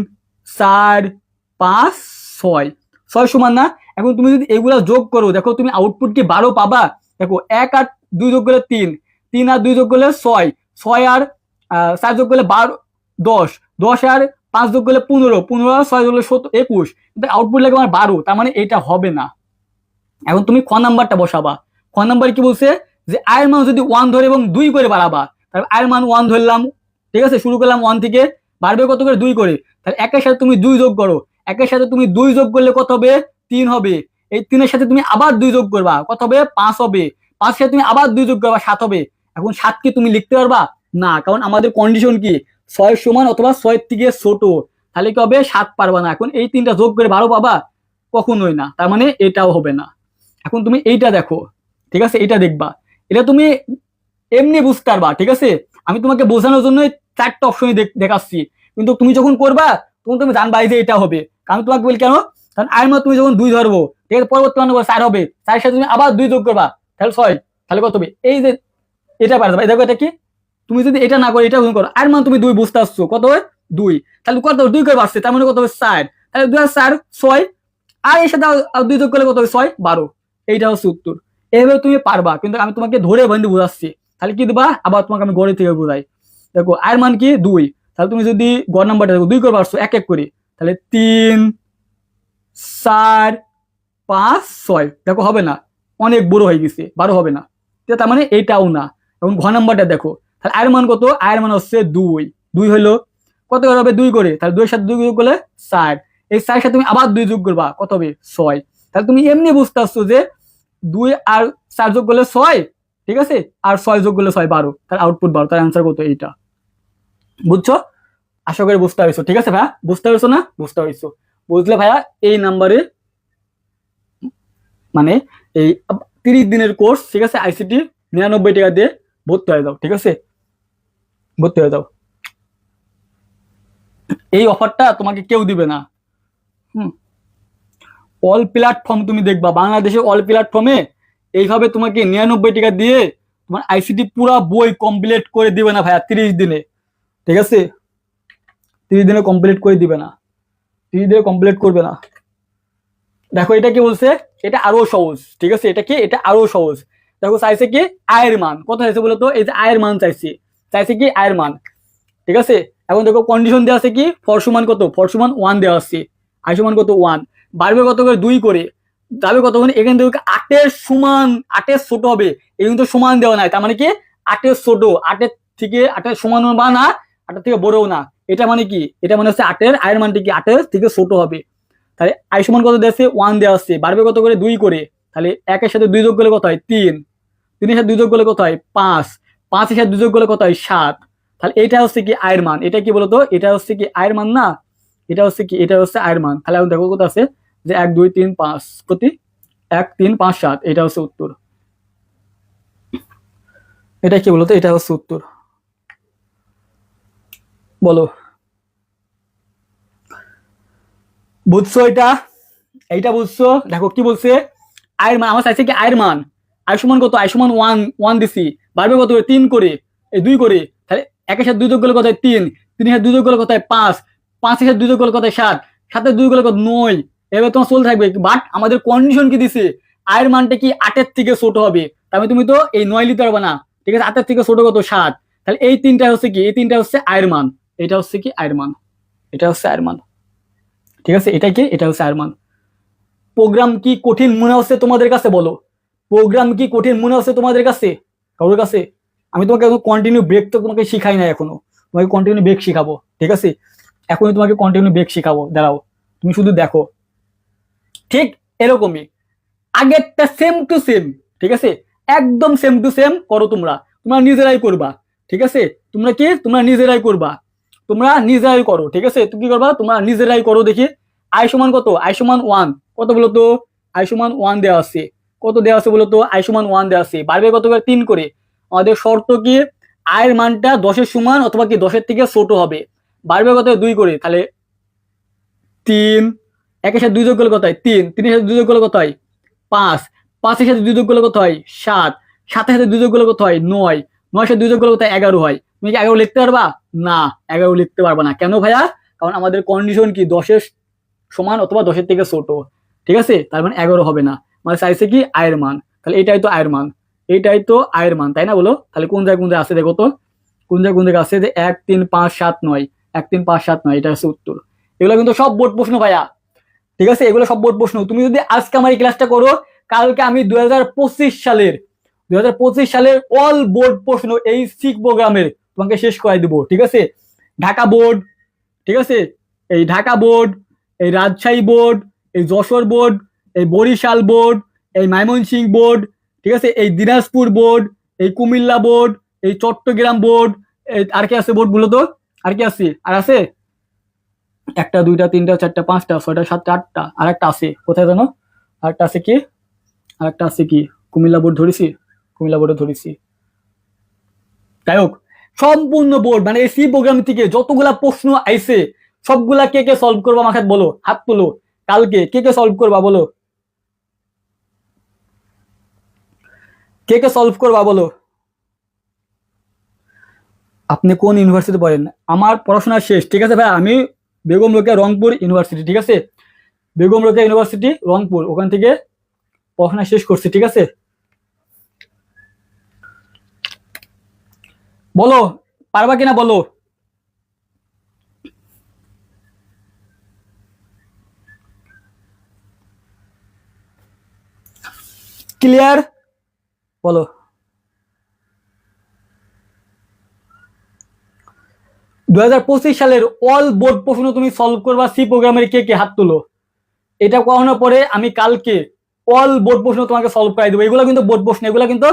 4 5 6, 6 সমান না? এখন তুমি যদি এগুলা যোগ করো, দেখো তুমি আউটপুট কি 12 পাবা? দেখো 1 আর 2 যোগ করলে 3, 3 আর 2 যোগ করলে 6, 6 আর 4 যোগ করলে 12 10, 10 আর 5 যোগ করলে 15, 15 আর 6 যোগ করলে 17 21, কিন্তু আউটপুট লাগে আমার 12, তার মানে এটা হবে না। এখন তুমি খ নাম্বারটা বসাবা। খ নাম্বার কি বলছে? যে আয়ের মান যদি 1 ধরে এবং 2 করে বাড়াবা। তাহলে আয়ের মান 1 ধরলাম, ঠিক আছে, শুরু করলাম 1 থেকে, বাড়বে কত করে? 2 করে। তাহলে একের সাথে তুমি 2 যোগ করো, একের সাথে তুমি 2 যোগ করলে কত হবে? 3 হবে। এই 3 এর সাথে তুমি আবার 2 যোগ করবা, কত হবে? 5 হবে। 5 এর সাথে তুমি আবার 2 যোগ করবা, 7 হবে। এখন 7 কি তুমি লিখতে পারবা? না, কারণ আমাদের কন্ডিশন কি 6 সমান অথবা 6 থেকে ছোট। তাহলে কি হবে? 7 পারবা না। এখন এই 3টা যোগ করে 12 পাবা? কখনোই না, তার মানে এটাও হবে না। এখন তুমি এইটা দেখো, ঠিক আছে, এটা দেখবা, এটা তুমি এমনি বুঝতে পারবা। ঠিক আছে, আমি তোমাকে বোঝানোর জন্য 4টা অপশনই দেখাচ্ছি, কিন্তু তুমি যখন করবা তখন তুমি জানবা যে এটা হবে। কারণ তোমাকে বলি কেন? কারণ আয়ের মান তুমি যখন 2 ধরবো, ঠিক আছে, পরবর্তী মান 4 হবে, 4 এর সাথে তুমি আবার 2 যোগ করবা, তাহলে 6, তাহলে কত হবে? এই যে এটা পারবা। এই দেখো এটা কি, তুমি যদি এটা না করো, এটা করো, আয়ের মান তুমি 2 বুঝতে আসছো, কত হবে? 2, তাহলে কত 2 করে বাড়ছে, তার মানে কত হবে? 4, তাহলে 2 আর 4 6, আর এর সাথে 2 যোগ করলে কত হবে? 6 12, এইটা হচ্ছে উত্তর। এইভাবে তুমি পারবা, কিন্তু আমি তোমাকে ধরে বন্ধু বোঝাচ্ছি। তাহলে কি দেবা? আবার তোমাকে আমি গড়ে থেকে বোঝাই। দেখো আয়ের মান কি 2, তাহলে তুমি যদি গড় নাম্বারটা দেখো 2 করে পারছো এক এক করে, তাহলে 3 4 5 6, দেখো হবে না, অনেক বড় হয়ে গেছে, 12 হবে না। তার মানে এইটাও না। এবং ঘ নাম্বারটা দেখো, তাহলে আয়ের মান কত? আয়ের মান হচ্ছে 2 হলো, কত করে হবে? 2 করে, তাহলে 2 এর সাথে 2 যোগ করলে 4, এই 4 এর সাথে তুমি আবার 2 যোগ করবা, কত হবে? 6। তাহলে তুমি এমনি বুঝতে পারছো যে 2 আর 4 যোগ করলে 6, ঠিক আছে, আর 6 যোগ করলে 6 12, তার আউটপুট 12, তার অ্যান্সার কত? এইটা। বুঝছো? আশা করি বুঝতে পারছো। ঠিক আছে ভাইয়া, বুঝতে পারছো না? বুঝতে পারছো। বুঝলে ভাইয়া এই নাম্বারে মানে এই 30 দিনের কোর্স, ঠিক আছে, আইসিটি 99 টাকা দিয়ে ভর্তি হয়ে যাও। ঠিক আছে, ভর্তি হয়ে যাও। এই অফারটা তোমাকে কেউ দিবে না। অল প্ল্যাটফর্ম তুমি দেখবা, বাংলাদেশে অল প্ল্যাটফর্মে এইভাবে তোমাকে 99 টাকা দিয়ে তোমার আইসিটি পুরা বই কমপ্লিট করে দিবে না ভাইয়া 30 দিনে। ঠিক আছে, 30 দিনে কমপ্লিট করে দিবে না, 30 দিনে কমপ্লিট করবে না। দেখো এটা কি বলছে? এটা আরো সহজ। ঠিক আছে, এটা কি? এটা আরো সহজ। দেখো চাইছে কি আয়ের মান কত চাইছে বলতো? এই যে আয়ের মান চাইছে কি আয়ের মান। ঠিক আছে, এখন দেখো কন্ডিশন দেওয়া আছে কি ফর সমান কত? ফর সমান 1 দেওয়া আছে, আই সমান কত? 1, বাড়বে কত করে? 2 করে, যাবে কত করে? এখান থেকে 8 সমান, 8 ছোট হবে, এই কিন্তু সমান দেওয়া নাই, তার মানে কি 8 ছোট, 8 থেকে 8 সমান বা না, 8 থেকে বড়ও না। এটা মানে কি? এটা মানে হচ্ছে 8 আয়ের মানটি কি 8 থেকে ছোট হবে। তাহলে আই সমান কত দেওয়া আছে? 1 দেওয়া আছে, বাড়বে কত করে? 2 করে, তাহলে 1 এর সাথে 2 যোগ করলে কত হয়? 3, 3 এর সাথে 2 যোগ করলে কত হয়? 5, 5 এর সাথে 2 যোগ করলে কত হয়? 7। তাহলে এটা হচ্ছে কি আয়ের মান। এটা কি বলতো? এটা হচ্ছে কি আয়ের মান না, এটা হচ্ছে কি? এটা হচ্ছে আয়ের মান। তাহলে এখন দেখো কত আছে যে 1 2 3 5 প্রতি 1 3 5 7, এটা হচ্ছে উত্তর। এটা কি বলতো? এটা হচ্ছে উত্তর। বলো, বুঝছো? এইটা বুঝছো? দেখো কি বলছে, আয়ের মান আমার চাইছে কি আয়ের মান, আয় সমান কত? আয় সমান 1 দিছি, বাড়বে কত করে? 3 করে, এই 2 করে, তাহলে 1 এর সাথে 2 যোগ করলে কত হয়? 3, 3 এর সাথে 2 যোগ করলে কত হয়? 5, 5 এর সাথে 2 যোগ করলে কত হয়? 7, 7 এর 2 করলে কত? 9। এবার তোমার চলতে থাকবে, বাট আমাদের কন্ডিশন কি দিছে? আয়ের মানটা কি 8 এর থেকে ছোট হবে, তাহলে তুমি তো এই 9 নিতে পারবে না। ঠিক আছে, 8 এর থেকে ছোট কত? 7। তাহলে এই তিনটা হচ্ছে কি? এই তিনটা হচ্ছে আয়ের মান। এটা হচ্ছে কি আয়ের মান, এটা হচ্ছে আয়ের মান। ঠিক আছে, এটা কি? এটা হচ্ছে আয়ের মান। প্রোগ্রাম কি কঠিন মনে হচ্ছে তোমাদের কাছে? বলো, প্রোগ্রাম কি কঠিন মনে হচ্ছে তোমাদের কাছে? কারোর কাছে? আমি তোমাকে কন্টিনিউ ব্রেক তো তোমাকে শিখাই না এখনো, তোমাকে কন্টিনিউ ব্রেক শিখাবো। ঠিক আছে, এখনই তোমাকে কন্টিনিউ ব্রেক শেখাবো, দাঁড়াও, তুমি শুধু দেখো। ঠিক এরকমই আগেরটা সেম টু সেম, ঠিক আছে, একদম সেম টু সেম করো তোমরা, তোমরা নিজেরাই করবা, ঠিক আছে, তোমরা নিজেরাই করবা, তোমরা নিজেরাই করো, ঠিক আছে। তুমি কি করবা, তোমরা নিজেরাই করো দেখি। আই সমান কত, আই সমান 1, কত বলো তো, আই সমান 1 দেওয়া আছে, কত দেওয়া আছে বলো তো, আই সমান 1 দেওয়া আছে, বাড়বে কত করে 3 করে। আমাদের শর্ত কি, আয়ের মানটা 10-এর সমান অথবা কি 10-এর থেকে ছোট হবে, বাড়বে কত 2 করে, তাহলে 3, একের সাথে 2 যোগ করলে কত হয় 3, 3-এর সাথে 2 যোগ করলে কত হয় 5, 5-এর সাথে 2 যোগ করলে কত হয় 7, 7-এর সাথে 2 যোগ করলে কত হয় 9, 9-এর সাথে 2 যোগ করলে কত হয় 11 হয়। তুমি কি 11 লিখতে পারবা? না, 11 লিখতে পারবা না। কেন ভাইয়া? কারণ আমাদের কন্ডিশন কি 10-এর সমান অথবা 10-এর থেকে ছোট, ঠিক আছে, তার মানে 11 হবে না, মানে চাইছে কি আয়ের মান, তাহলে এটাই তো আয়ের মান, এইটাই তো আয়ের মান, তাই না বলো? তাহলে কোন জায়গায় আছে দেখো তো, কোন জায়গায় আছে যে 1 3 5 7 9, 1 3 5 7 9, এটা হচ্ছে উত্তর। এগুলো কিন্তু সব বোর্ড প্রশ্ন ভাইয়া, ঠিক আছে, এগুলো সব বোর্ড প্রশ্ন। তুমি যদি আজকে আমার এই ক্লাসটা করো, কালকে আমি 2025 সালের অল বোর্ড প্রশ্ন এই সিক প্রোগ্রামের তোমাকে শেষ করাই দিব, ঠিক আছে। ঢাকা বোর্ড, ঠিক আছে, এই ঢাকা বোর্ড, এই রাজশাহী বোর্ড, এই যশোর বোর্ড, এই বরিশাল বোর্ড, এই ময়মনসিংহ বোর্ড, ঠিক আছে, এই দিনাজপুর বোর্ড, এই কুমিল্লা বোর্ড, এই চট্টগ্রাম বোর্ড, আর কি আছে বোর্ড বলো তো, আর কি আছে, আর আছে 1টা 2টা 3টা 4টা 5টা 6টা 7টা 8টা, আর একটা আছে কোথায় জানো, আরেকটা আছে কি, আরেকটা আছে কি, কুমিল্লা বোর্ড ধরেছি, কুমিল্লা বোর্ডে ধরেছি। যাই হোক, সম্পূর্ণ বোর্ড মানে এই সি প্রোগ্রাম থেকে যতগুলা প্রশ্ন আইছে সবগুলা কে কে সলভ করবা আমাকে বলো, হাত তুলো, কালকে কে কে সলভ করবা বলো, কে কে সলভ করবা বলো। আপনি কোন ইউনিভার্সিটি পড়েন? আমার পড়াশোনা শেষ, ঠিক আছে ভাই, আমি বেগম রোকেয়া রংপুর ইউনিভার্সিটি, ঠিক আছে, বেগম রোকেয়া ইউনিভার্সিটি রংপুর, ওখান থেকে পড়াশোনা শেষ করছি, ঠিক আছে। বলো পারবা কিনা বলো। ক্লিয়ার? বলো। 2025 সালের অল বোর্ড প্রশ্ন তুমি সলভ করবা সি প্রোগ্রামের, কে কে হাত তুলো। এটা করানোর পরে আমি কালকে অল বোর্ড প্রশ্ন তোমাকে সলভ করাই দেবো। এগুলো কিন্তু বোর্ড প্রশ্ন, এগুলো কিন্তু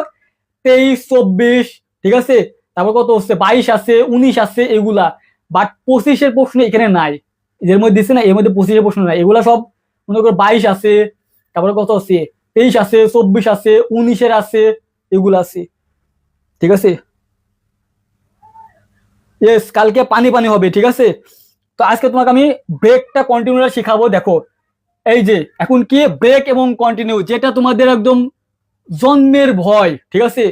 23 24, ঠিক আছে, তারপর কত হচ্ছে 22 আছে 19 আছে এগুলা, বাট 25-এর প্রশ্ন এখানে নাই, এর মধ্যে দিচ্ছে না, এর মধ্যে 25-এর প্রশ্ন নাই, এগুলা সব মনে করো 22 আছে, তারপরে কত আছে 23 আছে 24 আছে 19-এর আছে, এগুলো আছে, ঠিক আছে। ইয়েস, কালকে পানি পানি হবে, ঠিক আছে। তো আজকে তোমাকে আমি ব্রেকটা কন্টিনিউ শিখাবো, দেখো এই যে এখন কি ব্রেক এবং কন্টিনিউ, যেটা তোমাদের একদম জন্মের ভয়, ঠিক আছে,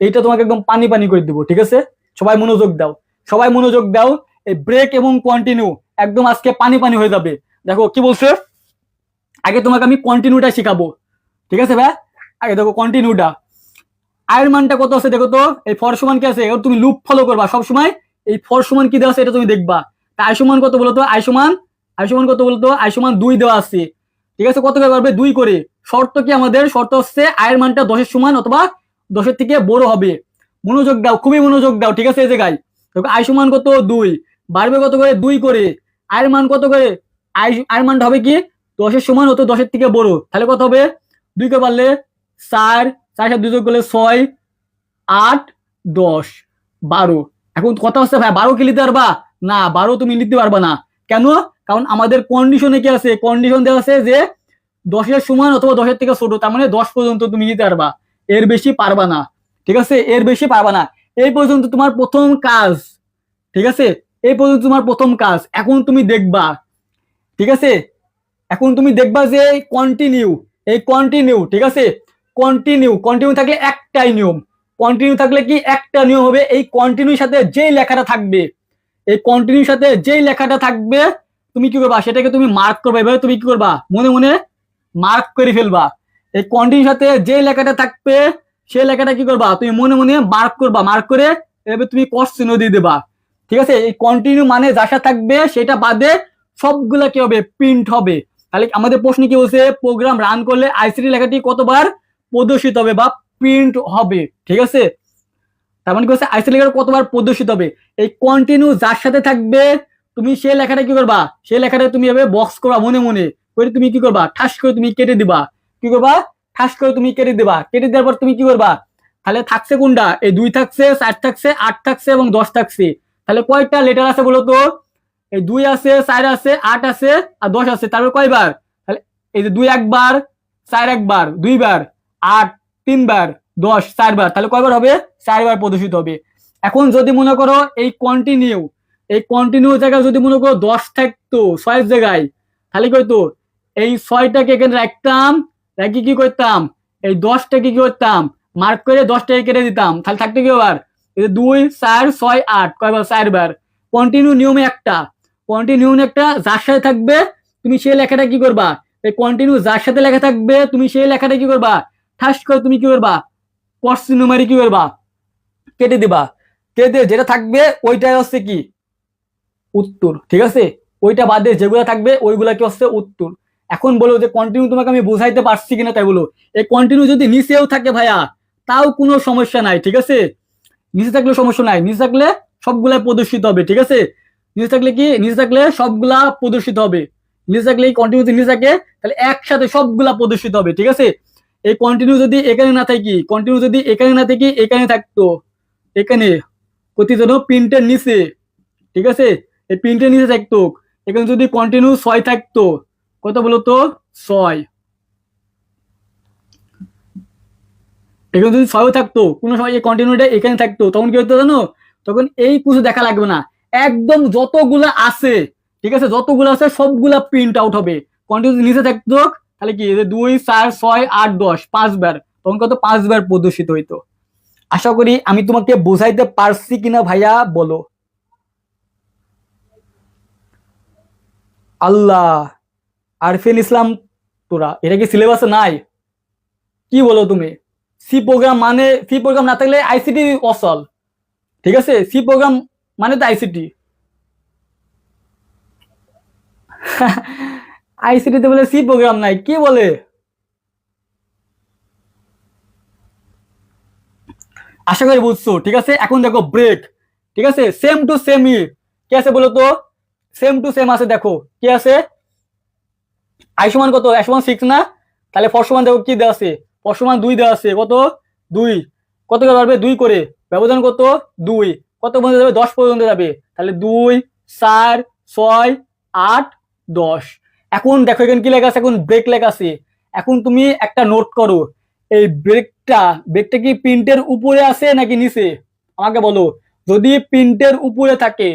এইটা তোমাকে একদম পানি পানি করে দিব, ঠিক আছে। সবাই মনোযোগ দাও, সবাই মনোযোগ দাও, এই ব্রেক এবং কন্টিনিউ একদম আজকে পানি পানি হয়ে যাবে। দেখো কি বলছে, আগে তোমাকে আমি কন্টিনিউটা শিখাবো, ঠিক আছে ভাই। আগে দেখো কন্টিনিউটা, আয়ের মানটা কত আছে দেখো তো, এই ফর সমান কি আছে, এবার তুমি লুপ ফলো করবা সবসময়, এই ফর সমান কি দেওয়া আছে এটা তুমি দেখবা। তা আই সমান কত বলতো, আই সমান কত বলতো, আই সমান 2 দেওয়া আছে, ঠিক আছে, কত করে পারবে 2 করে। শর্ত কি আমাদের, শর্ত হচ্ছে আয়ের মানটা 10-এর সমান অথবা 10-এর থেকে বড় হবে। মনোযোগ দাও, খুবই মনোযোগ দাও, ঠিক আছে। এই জায়গায় দেখো আই সমান কত 2, বাড়বে কত করে 2 করে, আয়ের মান কত করে, আয়ের মানটা হবে কি 10-এর সমান অথবা 10-এর থেকে বড়, তাহলে কত হবে 2 কে পারলে 4, 4 সাথে 2 যোগ করলে 6, 8, 10, 12। এখন কথা হচ্ছে ভাই 12 কি লিখতে পারবা? না, 12 তুমি লিখতে পারবা না। কেন? কারণ আমাদের কন্ডিশনে কি আছে, কন্ডিশন দেওয়া আছে যে 10-এর সমান অথবা 10-এর থেকে ছোট, তার মানে 10 পর্যন্ত তুমি নিতে পারবা, এর বেশি পারবা না, ঠিক আছে, এর বেশি পারবা না। এই পর্যন্ত তোমার প্রথম কাজ, ঠিক আছে, এই পর্যন্ত তোমার প্রথম কাজ। এখন তুমি দেখবা, ঠিক আছে, এখন তুমি দেখবা যে কন্টিনিউ, এই কন্টিনিউ, ঠিক আছে, কন্টিনিউ, কন্টিনিউ থাকলে একটাই নিয়ম, কন্টিনিউ থাকলে কি একটা নিয়ম হবে, এই কন্টিনিউর সাথে যেই লেখাটা থাকবে, এই কন্টিনিউর সাথে যেই লেখাটা থাকবে তুমি কি করবা, সেটাকে তুমি মার্ক করবা, এভাবে তুমি কি করবা মনে মনে মার্ক করে ফেলবা। এই কন্টিনিউর সাথে যে লেখাটা থাকবে সেই লেখাটা কি করবা তুমি মনে মনে মার্ক করবা, মার্ক করে এভাবে তুমি ক্রস চিহ্ন দিয়ে দেবা, ঠিক আছে। এই কন্টিনিউ মানে যা যা থাকবে সেটা বাদে সবগুলা কি হবে, প্রিন্ট হবে। তাহলে আমাদের প্রশ্ন কি বলছে, প্রোগ্রাম রান করলে আইসিটি লেখাটি কতবার প্রদর্শিত হবে বা প্রিন্ট হবে, ঠিক আছে। তার মানে কি হচ্ছে আইসিটি লেখাটা কতবার প্রদর্শিত হবে, এই কন্টিনিউ যার সাথে থাকবে তুমি সেই লেখাটা কি করবা, সেই লেখাটা তুমি এভাবে বক্স করবা মনে মনে করে, তুমি কি করবা ঠাস করে তুমি কেটে দিবা, কি করবা ঠাস করে তুমি কেটে দিবা। কেটে দেওয়ার পর তুমি কি করবা, তাহলে থাকছে কোনটা, এই 2 থাকছে, 4 থাকছে, 8 থাকছে এবং 10 থাকছে। তাহলে কয়টা লেটার আছে বলো তো, এই 2 আছে, 4 আছে, 8 আছে আর 10 আছে। তারপর কয়বার, তাহলে এই যে 2 একবার, 4 একবার, 2 বার, 8 3 বার, 10 4 বার, তাহলে কয়বার হবে, 4 বার প্রদর্শিত হবে। এখন যদি মনে করো এই কন্টিনিউ, এই কন্টিনিউ জায়গায় যদি মনে করো 10 থাকতো 6 জায়গায়, তাহলে কি হইতো, এই 6টাকে এখানে রাখতাম, রাখি কি করতাম, এই 10টাকে কি করতাম মার্ক করে 10টাকে কেটে দিতাম, তাহলে থাকতো কি আবার, এই যে 2 4 6 8 কয়বার, 4 বার। কন্টিনিউ নিয়মে একটা, কন্টিনিউ একটা যার সাথে থাকবে তুমি সেই লেখাটা কি করবা, এই কন্টিনিউ যার সাথে লেখা থাকবে তুমি সেই লেখাটা কি করবা, ঠাস করে তুমি কি করবা, ক্রস চিহ্ন মারি কি করবা, কেটে দিবা। কেটে যেটা থাকবে ওইটাই হচ্ছে কি উত্তর, ঠিক আছে। ওইটা বাদে যেগুলো থাকবে ওইগুলা কি হচ্ছে উত্তর। এখন বলো যে কন্টিনিউ তোমাকে আমি বুঝাইতে পারছি কিনা, তাই বলো। এই কন্টিনিউ যদি নিচেও থাকে ভাইয়া তাও কোনো সমস্যা নাই, ঠিক আছে। নিচে থাকলে সমস্যা নাই, নিচে থাকলে সবগুলা প্রদর্শিত হবে, ঠিক আছে। নিচে থাকলে কি, নিচে থাকলে সবগুলা প্রদর্শিত হবে। নিচে থাকলে এই কন্টিনিউ যদি নিচে থাকে তাহলে একসাথে সবগুলা প্রদর্শিত হবে, ঠিক আছে। এই কন্টিনিউ যদি এখানে না থাকি, কন্টিনিউ যদি এখানে না থাকি এখানে থাকতো, এখানে প্রতি জন্য প্রিন্টের নিচে, ঠিক আছে, এই প্রিন্টের নিচে থাকতো। এখানে যদি কন্টিনিউ 6 থাকতো, কত বলতো 6, এখানে যদি 6 থাকতো কোনো সময় এই কন্টিনিউটা এখানে থাকতো, তখন কি হতো জানো, তখন এই কিছু দেখা লাগবে না, একদম যতগুলা আছে, ঠিক আছে, যতগুলো আছে সবগুলা প্রিন্ট আউট হবে। কন্টিনিউ নিচে থাকতো তাহলে কি 2 4 6 8 10 5 বার, তখন কত 5 বার প্রদর্শিত হইতো। আশা করি আমি তোমাকে বোঝাইতে পারছি কিনা ভাইয়া বলো। আল্লাহ, আরফিন ইসলাম, তোরা এটা কি সিলেবাসে নাই, কি বলো তুমি। সি প্রোগ্রাম মানে, সি প্রোগ্রাম না থাকলে আইসিটি অসল, ঠিক আছে। সি প্রোগ্রাম মানে তো আইসিটি। আইসিটিতে বলে সি প্রোগ্রাম নাই, কি বলে। আশা করি বুঝছো, ঠিক আছে। এখন দেখো ব্রেক, ঠিক আছে, সেম টু সেম ই কি আছে বলো তো, সেম টু সেম আছে। দেখো কি আছে, আই সমান কত, আই সমান 6 না, তাহলে ফর সমান দেখো কি দেওয়া আছে, ফর সমান 2 দেওয়া আছে, কত 2, কত করে পারবে 2 করে, ব্যবধান কত 2, কত পর্যন্ত যাবে 10 পর্যন্ত যাবে, তাহলে 2 4 6 8 10। এখন দেখো এখানে কি লেখা আছে, এখন ব্রেক লেখা আছে। এখন তুমি একটা নোট করো, এই ব্রেকটা, ব্রেকটা কি প্রিন্টের উপরে আছে নাকি নিচে, আমাকে বলো। যদি প্রিন্টের উপরে থাকে,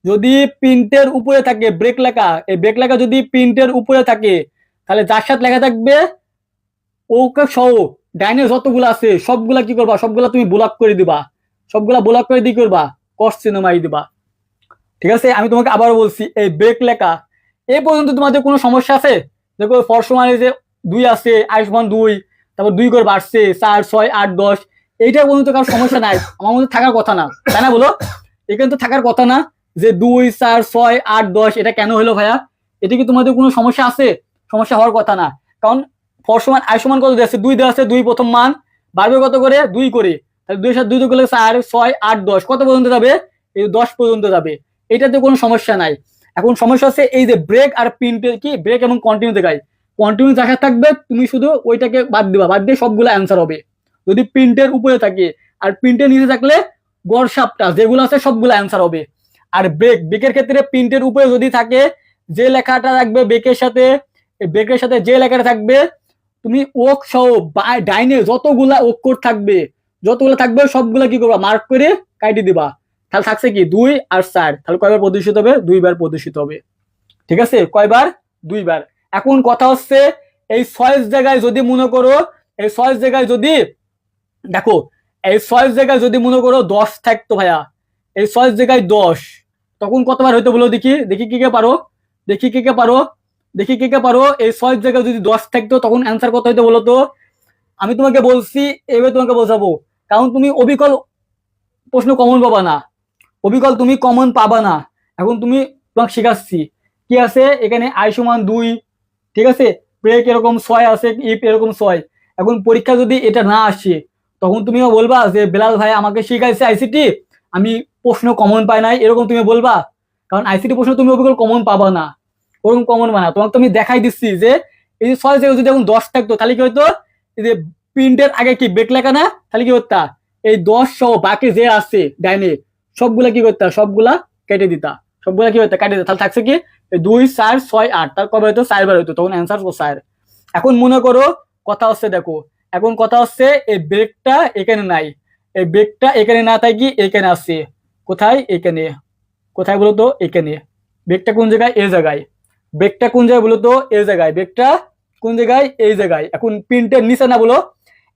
যদি প্রিন্টের উপরে থাকে ব্রেক লেখা, এই ব্রেক লেখা যদি প্রিন্টের উপরে থাকে তাহলে যার সাথে লেখা থাকবে ওকে সহ ডাইনে যতগুলো আছে সবগুলা কি করবা, সবগুলা তুমি ব্লক করে দিবা, সবগুলা ব্লক করে দিয়ে করবা ক্রস চিহ্ন মারি দিবা, ঠিক আছে। আমি তোমাকে আবারও বলছি, এই ব্রেক লেখা এই পর্যন্ত তোমাদের কোনো সমস্যা আছে, দেখো ফর সমান যে 2 আছে, আই সমান 2, তারপর 2 করে বাড়ছে 4 6 8 10, এইটা পর্যন্ত কারো সমস্যা নাই, আমার মধ্যে থাকার কথা না, তাই না বলো। এখানে তো থাকার কথা না যে 2 4 6 8 10, এটা কেন হলো ভাইয়া, এটা কি তোমাদের কোনো সমস্যা আছে, সমস্যা হওয়ার কথা না। কারণ ফর সমান আই সমান কত দেওয়া আছে, 2 দেওয়া আছে, 2 প্রথম মান বাড়বে কত করে 2 করে, তাহলে 2 এর সাথে 2 করলে 4 6 8 10, কত পর্যন্ত যাবে, এই 10 পর্যন্ত যাবে, এটাতে কোনো সমস্যা নাই। এখন সমস্যা হচ্ছে এই যে ব্রেক আর প্রিন্টের কি, ব্রেক এবং কন্টিনিউ দেখায়, কন্টিনিউ দেখা থাকবে তুমি শুধু ওইটাকে বাদ দিবা, বাদ দিয়ে সবগুলো অ্যান্সার হবে যদি প্রিন্টের উপরে থাকে। আর প্রিন্টের নিচে থাকলে গড় সাপটা যেগুলো আছে সবগুলো অ্যান্সার হবে। আর ব্রেক, ব্রেকের ক্ষেত্রে প্রিন্টের উপরে যদি থাকে যে লেখাটা থাকবে ব্রেকের সাথে, ব্রেকের সাথে যে লেখাটা থাকবে তুমি ওক সহ ডাইনে যতগুলা অক্ষর থাকবে, যতগুলো থাকবে সবগুলা কি করবা মার্ক করে কাটি দিবা, তাহলে থাকছে কি 2 আর 4, তাহলে কয়বার প্রদর্শিত হবে, 2 বার প্রদর্শিত হবে, ঠিক আছে। কয়বার, 2 বার। এখন কথা হচ্ছে এই 6 জায়গায় যদি মনে করো, এই 6 জায়গায় যদি দেখো, এই 6 জায়গায় যদি মনে করো 10 থাকতো ভাইয়া, এই 6 জায়গায় 10, তখন কতবার হইতো বলো দেখি, দেখি কে কে পারো, দেখি কে কে পারো, দেখি কে কে পারো। এই 6 জায়গায় যদি 10 থাকতো তখন অ্যান্সার কত হইতো বলো তো। আমি তোমাকে বলছি, এবার তোমাকে বোঝাবো, কারণ তুমি অবিকল প্রশ্ন কমন পাবা না, অবিকল তুমি কমন পাবা না। এখন তুমি তোমাকে শেখাচ্ছি কি আছে এখানে, আই সমান 2, ঠিক আছে, ব্রেক এরকম 6 আছে, ইফ এরকম 6। এখন পরীক্ষা যদি এটা না আসে তখন তুমিও বলবা যে বেলাল ভাই আমাকে শিখাইছে আইসিটি, আমি প্রশ্ন কমন পাই নাই, এরকম তুমি বলবা। কারণ আইসিটি প্রশ্ন তুমি ওগুলো কমন পাবা না, ওরকম কমন পাবা না। তোমাকে তো আমি দেখাই দিচ্ছি যে এই যে 6 জায়গায় যদি এখন 10 থাকতো তাহলে কি হতো, এই যে প্রিন্টের আগে কি ব্রেক লেখা না, তাহলে কি করতা, এই 10 সহ বাকি যে আছে ডাইনে সবগুলা কি করতা, সবগুলা কেটে দিতা, সবগুলা কি করতা কেটে দিতা, তাহলে থাকছে কি 2 4 6 8, তার কবে হতো 4 বার হতো, তখন অ্যান্সার 4। এখন মনে করো কথা হচ্ছে, দেখো এখন কথা হচ্ছে এই ব্রেকটা এখানে নাই, এই ব্রেকটা এখানে না থাকি এখানে আছে, কোথায়, এখানে, কোথায় বলো তো, এখানে। ব্রেকটা কোন জায়গায়, এই জায়গায়। ব্রেকটা কোন জায়গায় বলো তো, এই জায়গায়। ব্রেকটা কোন জায়গায়, এই জায়গায়। এখন প্রিন্টের নিচে না বলো,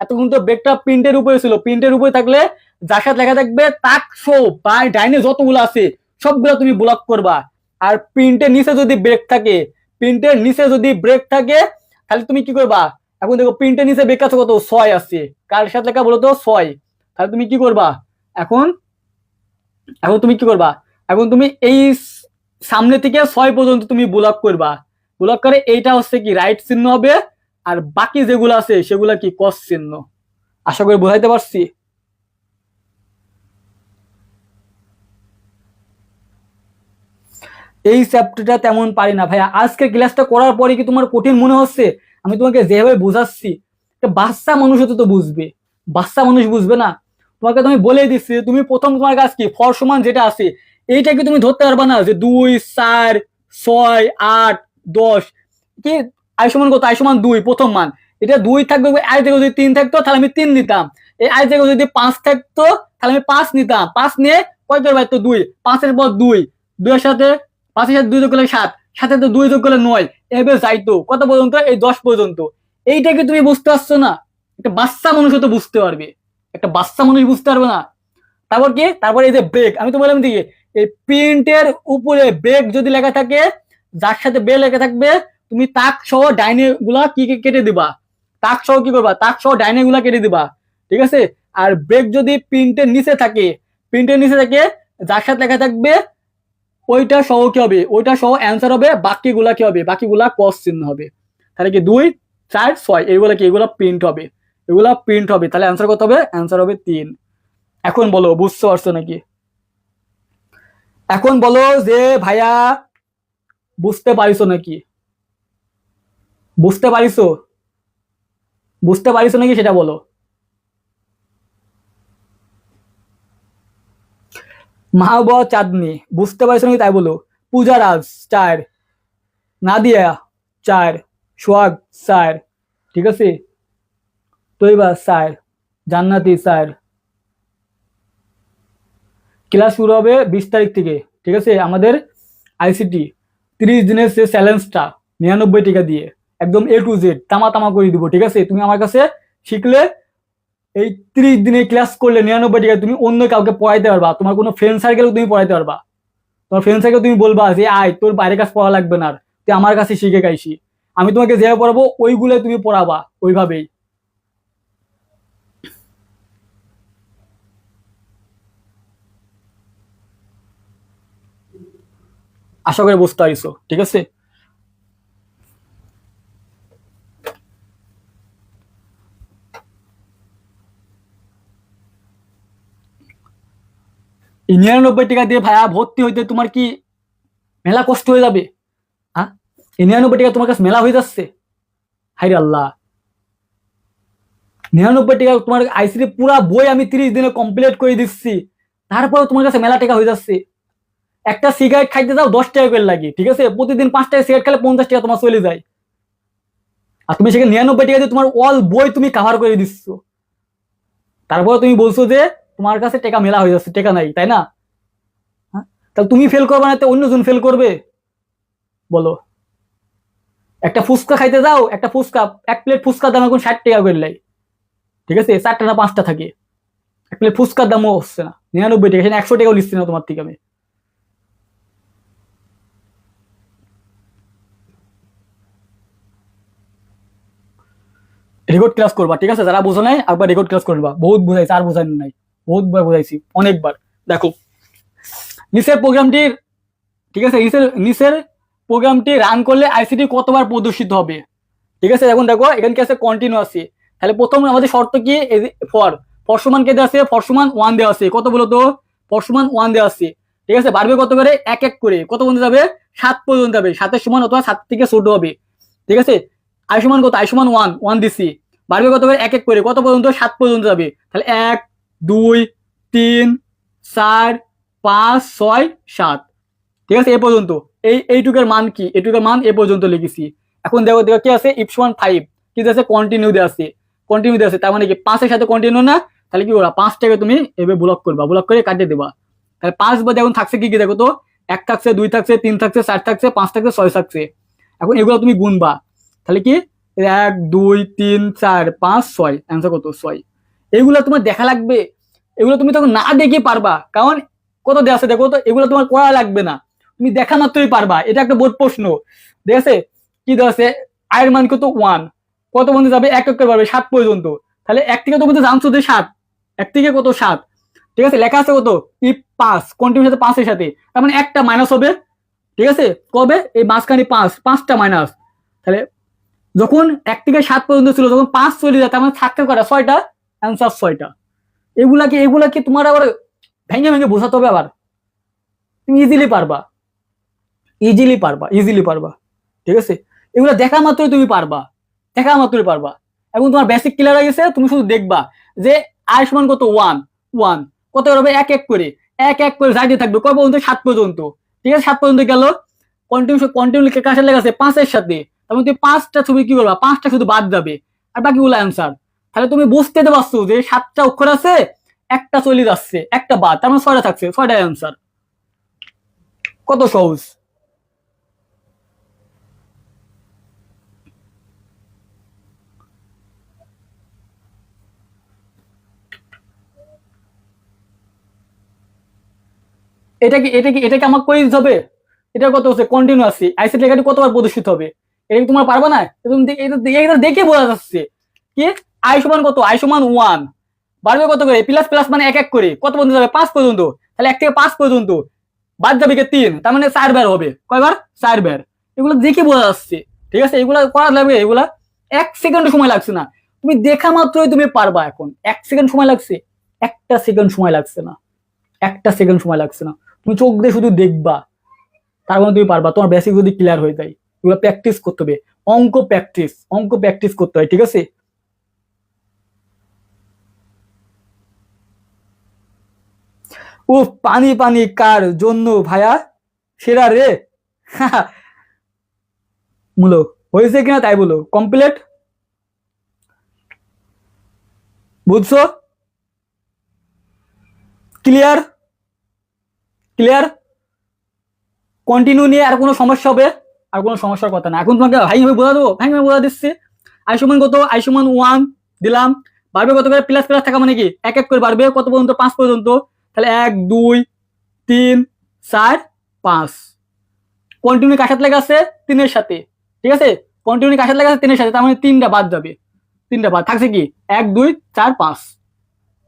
এতক্ষণ তো ব্রেকটা প্রিন্টের উপরে ছিল, প্রিন্টের উপরে থাকলে যার সাথে লেখা থাকবে তাক শো বা ডাইনে যতগুলো আছে সবগুলো তুমি ব্লক করবা। আর প্রিন্টের নিচে যদি ব্রেক থাকে, প্রিন্টের নিচে যদি ব্রেক থাকে তাহলে তুমি কি করবা, এখন দেখো প্রিন্টের নিচে ব্রেক আছে কত, 6 আছে, কার সাথে লেখা বলো তো 6, তাহলে তুমি কি করবা, এখন এখন তুমি কি করবা, এখন তুমি এই সামনে থেকে 6 পর্যন্ত তুমি ব্লক করবা, ব্লক করে এইটা হচ্ছে কি রাইট চিহ্ন হবে, আর বাকি যেগুলো আছে সেগুলা কি ক্রস চিহ্ন। আশা করি বোঝাইতে পারছি। এই চ্যাপ্টারটা তেমন পারি না ভাইয়া, আজকে ক্লাসটা করার পরে কি তোমার কঠিন মনে হচ্ছে? আমি তোমাকে যেভাবে বোঝাচ্ছি একটা বাচ্চা মানুষ হতে তো বুঝবে, বাচ্চা মানুষ বুঝবে না? তোমাকে তুমি বলে দিচ্ছি, তুমি প্রথম তোমার কাজ কি, ফর সমান যেটা আছে এইটাকে তুমি ধরতে পারবা না যে 2 4 6 8 10 কি, আই সমান কত, আই সমান 2 প্রথম মান, এটা 2 থাকবে, আই থেকে যদি 3 থাকতো তাহলে আমি 3 নিতাম, এই আই থেকে যদি 5 থাকতো তাহলে আমি 5 নিতাম, 5 নিয়ে কয় করে পাইতো 2, 5 এর পর 2, 2 এর সাথে 5 এর সাথে 2 যোগ করলে 7, 7 এর 2 যোগ করলে 9, এভাবে যাইতো কত পর্যন্ত, এই 10 পর্যন্ত। এইটাকে তুমি বুঝতে পারছো না? একটা বাচ্চা মানুষ তো বুঝতে পারবে, একটা বাচ্চা মানুষ বুঝতে পারবে না। তারপর কি, তারপর এই যে ব্রেক, আমি তো বললাম দিকে এই প্রিন্টের উপরে ব্রেক যদি লেখা থাকে, যার সাথে বে লেখা থাকবে তুমি তাক সহ ডাইনে গুলা কি কেটে দিবা, তাক সহ কি করবা, তাক সহ ডাইনে গুলা কেটে দিবা, ঠিক আছে। আর ব্রেক যদি প্রিন্টের নিচে থাকে, প্রিন্টের নিচে থাকে যার সাথে লেখা থাকবে ওইটা সহ কি হবে, ওইটা সহ অ্যান্সার হবে, বাকিগুলা কি হবে, বাকিগুলা ক্রস চিহ্ন হবে। তাহলে কি 2 4 6 এইগুলা কি, এগুলা প্রিন্ট হবে, এগুলা প্রিন্ট হবে, তাহলে অ্যান্সার কত হবে, অ্যান্সার হবে 3। এখন বলো বুঝতে পারছো নাকি? এখন বলো যে ভাইয়া বুঝতে পারিছো নাকি, বুঝতে পারিছো, বুঝতে পারিছো নাকি সেটা বলো। মাহবুবা চাঁদনি বুঝতে পারছো নাকি তাই বলো। পূজারাজ 4, নাদিয়া 4, সোহাগ 4, ঠিক আছে, তৈবা 4, জান্নাতি 4। ক্লাস শুরু হবে 20 তারিখ থেকে, ঠিক আছে। আমাদের আইসিটি 30 দিনের সে চ্যালেঞ্জটা 99 টাকা দিয়ে একদম A to Z তামা তামা করে দিব, ঠিক আছে। তুমি আমার কাছে শিখলে এই 30 দিনে ক্লাস করলে 99 টাকা তুমি অন্য কাউকে পড়াইতে পারবা, তোমার কোনো ফ্রেন্ড সার্কেল তুমি পড়াইতে পারবা, তোমার ফ্রেন্ড সার্কেল তুমি বলবা যে আয় তোর বাইরের কাছে পড়া লাগবে না, তুই আমার কাছে শিখে গাইছি, আমি তোমাকে যেভাবে পড়াবো ওইগুলো তুমি পড়াবা ওইভাবেই। আশা করে বুঝতে পারিছো, ঠিক আছে। এই 99 টাকা দিয়ে ভাইয়া ভর্তি হইতে তোমার কি মেলা কষ্ট হয়ে যাবে? হ্যাঁ, এই 99 টাকা তোমার কাছে মেলা হয়ে যাচ্ছে? হাইরে আল্লাহ, 99 টাকা তোমার আইসিটি পুরা বই আমি 30 দিনে কমপ্লিট করে দিচ্ছি, তারপরে তোমার কাছে মেলা টাকা হয়ে যাচ্ছে। একটা সিগারেট খাইতে যাও 10 টাকা করে লাগে, ঠিক আছে, প্রতিদিন 5 টাকা সিগারেট খেলে 50 টাকা তোমার চলে যায়, আর তুমি সেখানে 99 টাকা দিয়ে তোমার অল বই তুমি কাভার করে দিচ্ছ, তারপরে তুমি বলছো যে তোমার কাছে টাকা মেলা হয়ে যাচ্ছে, টাকা নাই, তাই না? হ্যাঁ, তাহলে তুমি ফেল করবে না তো অন্যজন ফেল করবে? বলো, একটা ফুচকা খাইতে যাও, একটা ফুচকা, এক প্লেট ফুচকার দাম এখন 60 টাকা করে লাই, ঠিক আছে, 4টা না 5টা থাকে, এক প্লেট ফুচকার দামও হচ্ছে না 99 টাকা, সেখানে 100 টাকাও লিখছি না তোমার থেকে আমি। রেকর্ড ক্লাস করবা, ঠিক আছে, যারা বোঝো নাই একবার রেকর্ড ক্লাস করবা, বহুত বোঝাইছি আর বোঝাই নাই, বহুতবার বোঝাইছি অনেকবার। দেখো নিচের প্রোগ্রামটির, ঠিক আছে, নিচের প্রোগ্রামটি রান করলে আইসিটি কতবার প্রদর্শিত হবে, ঠিক আছে। এখন দেখো এখানে কি আছে, কন্টিনিউ আছে, তাহলে প্রথম আমাদের শর্ত কি, ফর ফর সমান কে দেওয়া আছে, ফর সমান 1 দেওয়া আছে, কত বলো তো, ফর সমান 1 দেওয়া আছে, ঠিক আছে, বাড়বে কত করে, এক এক করে কত পর্যন্ত যাবে, 7 পর্যন্ত যাবে, 7-এর সমান অথবা 7 থেকে ছোট হবে। ঠিক আছে, আই সমান কত, আই সমান 1 দিছি, বাড়বে কত করে, এক এক করে কত পর্যন্ত, 7 পর্যন্ত যাবে। তাহলে 1 2 3 4 5 6 7। ঠিক আছে, এ পর্যন্ত এইটুকের মান কি, এইটুকের মান এ পর্যন্ত লিখেছি। এখন দেখো দেখো কি আছে, ইফ সমান 5 কি আছে, কন্টিনিউ দিয়ে আছে, কন্টিনিউ দিয়ে আছে, তার মানে কি 5-এর সাথে কন্টিনিউ না, তাহলে কি করবা, 5টাকে তুমি এভাবে ব্লক করবা, ব্লক করে কাটিয়ে দেবা। তাহলে 5 বাদে এখন থাকছে কি কি দেখো তো, 1 থাকছে, 2 থাকছে, 3 থাকছে, 4 থাকছে, 5 থাকছে, 6 থাকছে। এখন এগুলো তুমি গুনবা, তাহলে কি 1 2 3 4 5 6, অ্যান্সার কত, 6। এগুলো তোমার দেখা লাগবে, এগুলো তুমি তখন না দেখে পারবা, কারণ কত দেওয়া আছে দেখো তো, এগুলো তোমার করা লাগবে না, তুমি দেখা মাত্রই পারবা। এটা একটা বোর্ড প্রশ্ন, ঠিক আছে, কি দেওয়া আছে, আয়ের মান কত 1, কত পর্যন্ত যাবে, এক এক করে পারবে 7 পর্যন্ত। তাহলে এক থেকে তো জানছো যে 7, এক থেকে কত 7। ঠিক আছে, লেখা আছে কত, ইফ 5 কন্টিনিউ সাথে 5-এর সাথে, তার মানে একটা মাইনাস হবে। ঠিক আছে, কবে, এই মাঝখানে 5টা মাইনাস। তাহলে যখন 1 থেকে 7 পর্যন্ত ছিল, যখন 5 চলে যায়, তার মানে থাকতে কটা, 6টা, অ্যান্সার 6টা। এগুলাকে তোমার আবার ভেঙে ভেঙে বোঝাতে হবে, আবার তুমি ইজিলি পারবা, ইজিলি পারবা। ঠিক আছে, এগুলো দেখা মাত্রই তুমি পারবা, দেখা মাত্রই পারবা। এখন তোমার বেসিক ক্লিয়ার হয়ে গেছে, তুমি শুধু দেখবা যে আই সমান কত, 1 কত হবে, এক এক করে যাইতে থাকবে কয় পর্যন্ত, 7 পর্যন্ত। ঠিক আছে, 7 পর্যন্ত গেল, কন্টিনিউ কার সাথে লেখা আছে, 5-এর সাথে, তার মধ্যে 5টা তুমি কি করবা, 5টা শুধু বাদ যাবে, আর বাকিগুলো অ্যান্সার। তাহলে তুমি বুঝতে পারছো যে 7টা অক্ষর আছে, একটা চলে যাচ্ছে, একটা বাদ, তার মানে 6টা থাকছে, 6টা অ্যান্সার। কত সহজ। এটা কি আমার করে দিতে হবে, এটা কত হচ্ছে, কন্টিনিউ আছে, আইসি লেখাটি কতবার প্রদর্শিত হবে, এটা কি তোমার পারবা না, এটা দেখে বোঝা যাচ্ছে কি, আই সমান কত, আই সমান 1, বাড়বে কত করে, প্লাস প্লাস মানে এক এক করে কত পর্যন্ত যাবে, 5 পর্যন্ত। তাহলে 1 থেকে 5 পর্যন্ত বাদ যাবে কি 3, তার মানে 4 বার হবে, কয়বার, 4 বার। এগুলো দেখে বোঝা যাচ্ছে। ঠিক আছে, এগুলা করা লাগবে, এগুলা 1 সেকেন্ড সময় লাগছে না, তুমি দেখা মাত্রই তুমি পারবা। এখন 1 সেকেন্ড সময় লাগছে, 1টা সেকেন্ড সময় লাগছে না, 1টা সেকেন্ড সময় লাগছে না, তুমি চোখ দিয়ে শুধু দেখবা, তার মানে তুমি পারবা, তোমার বেসিক যদি ক্লিয়ার হয়ে যায়। এগুলো প্র্যাকটিস করতে হবে, অঙ্ক প্র্যাকটিস করতে হয়। ঠিক আছে, ও পানি পানি কার জন্য ভাইয়া, সেরা রে। বলো হয়েছে কিনা তাই বলো, কমপ্লিট, বুঝছো, ক্লিয়ার, ক্লিয়ার। কন্টিনিউ নিয়ে আর কোনো সমস্যা হবে, আর কোনো সমস্যার কথা না। এখন তোমাকে ভাই বোঝা দেবো, ভাই বোঝা দিচ্ছি। আই সমান কত, আই সমান 1 দিলাম, বাড়বে কত করে, প্লাস প্লাস থাকা মানে কি এক এক করে বাড়বে কত পর্যন্ত, 5 পর্যন্ত। তাহলে 1 2 3 4 5, কন্টিনিউ কার সাথে লেখা আছে, 3-এর সাথে। ঠিক আছে, কন্টিনিউ কার সাথে লেখা আছে, 3-এর সাথে, তার মানে 3টা বাদ যাবে, 3টা বাদ থাকছে কি 1 2 4 5,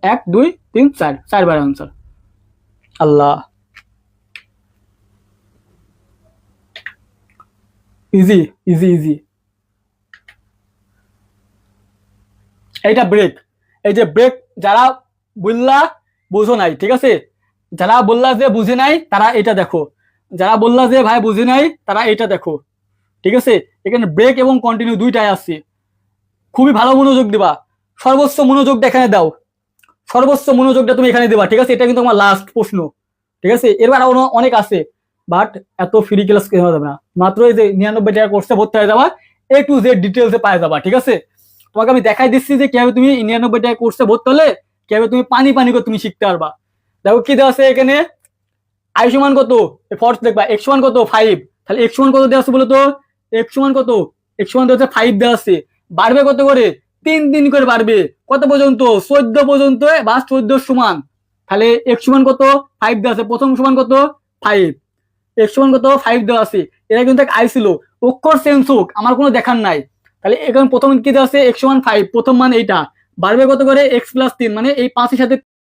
1 2 3 4, 4 বার আনসার। আল্লাহ, ইজি ইজি ইজি। এইটা ব্রেক, এই যে ব্রেক, যারা বললা বুঝো নাই, ঠিক আছে, যারা বললা যে বুঝে নাই তারা এটা দেখো, যারা বললা যে ভাই বুঝে নাই তারা এটা দেখো। ঠিক আছে, এখানে ব্রেক এবং কন্টিনিউ দুইটাই আছে, খুবই ভালো মনোযোগ দিবা, সর্বোচ্চ মনোযোগটা এখানে দাও, সর্বোচ্চ মনোযোগটা তুমি এখানে দিবা। ঠিক আছে, এটা কিন্তু আমার লাস্ট প্রশ্ন। ঠিক আছে, এরপর আরো অনেক আছে, বাট এত ফ্রি ক্লাস কেনা যাবে না, মাত্র এই যে 99 টাকা কোর্সে ভর্তি হয়ে যাবা, এ টু জেড ডিটেলসে পাওয়া যাবা। ঠিক আছে, তোমাকে আমি দেখাই দিচ্ছি যে কিভাবে তুমি 99 টাকা কোর্সে ভর্তি হলে কিভাবে তুমি পানি পানি করে তুমি শিখতে পারবা। দেখো কি দেওয়া আছে এখানে, আই সমান কত, ফর্স দেখবা, এক্স সমান কত 5, তাহলে এক্স সমান কত দেওয়া আছে বলো তো, এক্স সমান কত, এক্স সমান দেওয়া আছে 5 দেওয়া আছে, বাড়বে কত করে, 3 করে বাড়বে কত পর্যন্ত, 14 পর্যন্ত বা 14 সমান। তাহলে এক্স সমান কত 5 দেওয়া আছে, প্রথম সমান কত 5, এক্স সমান কত 5 দেওয়া আছে। এটা কিন্তু এক আই ছিল, অক্ষর চেঞ্জ হোক আমার কোনো দেখার নাই। তাহলে এখানে প্রথম কি দেওয়া আছে, এক্স সমান 5, প্রথম মান এইটা, বাড়বে কত করে, এক্স প্লাস 3, মানে এই 5-এর সাথে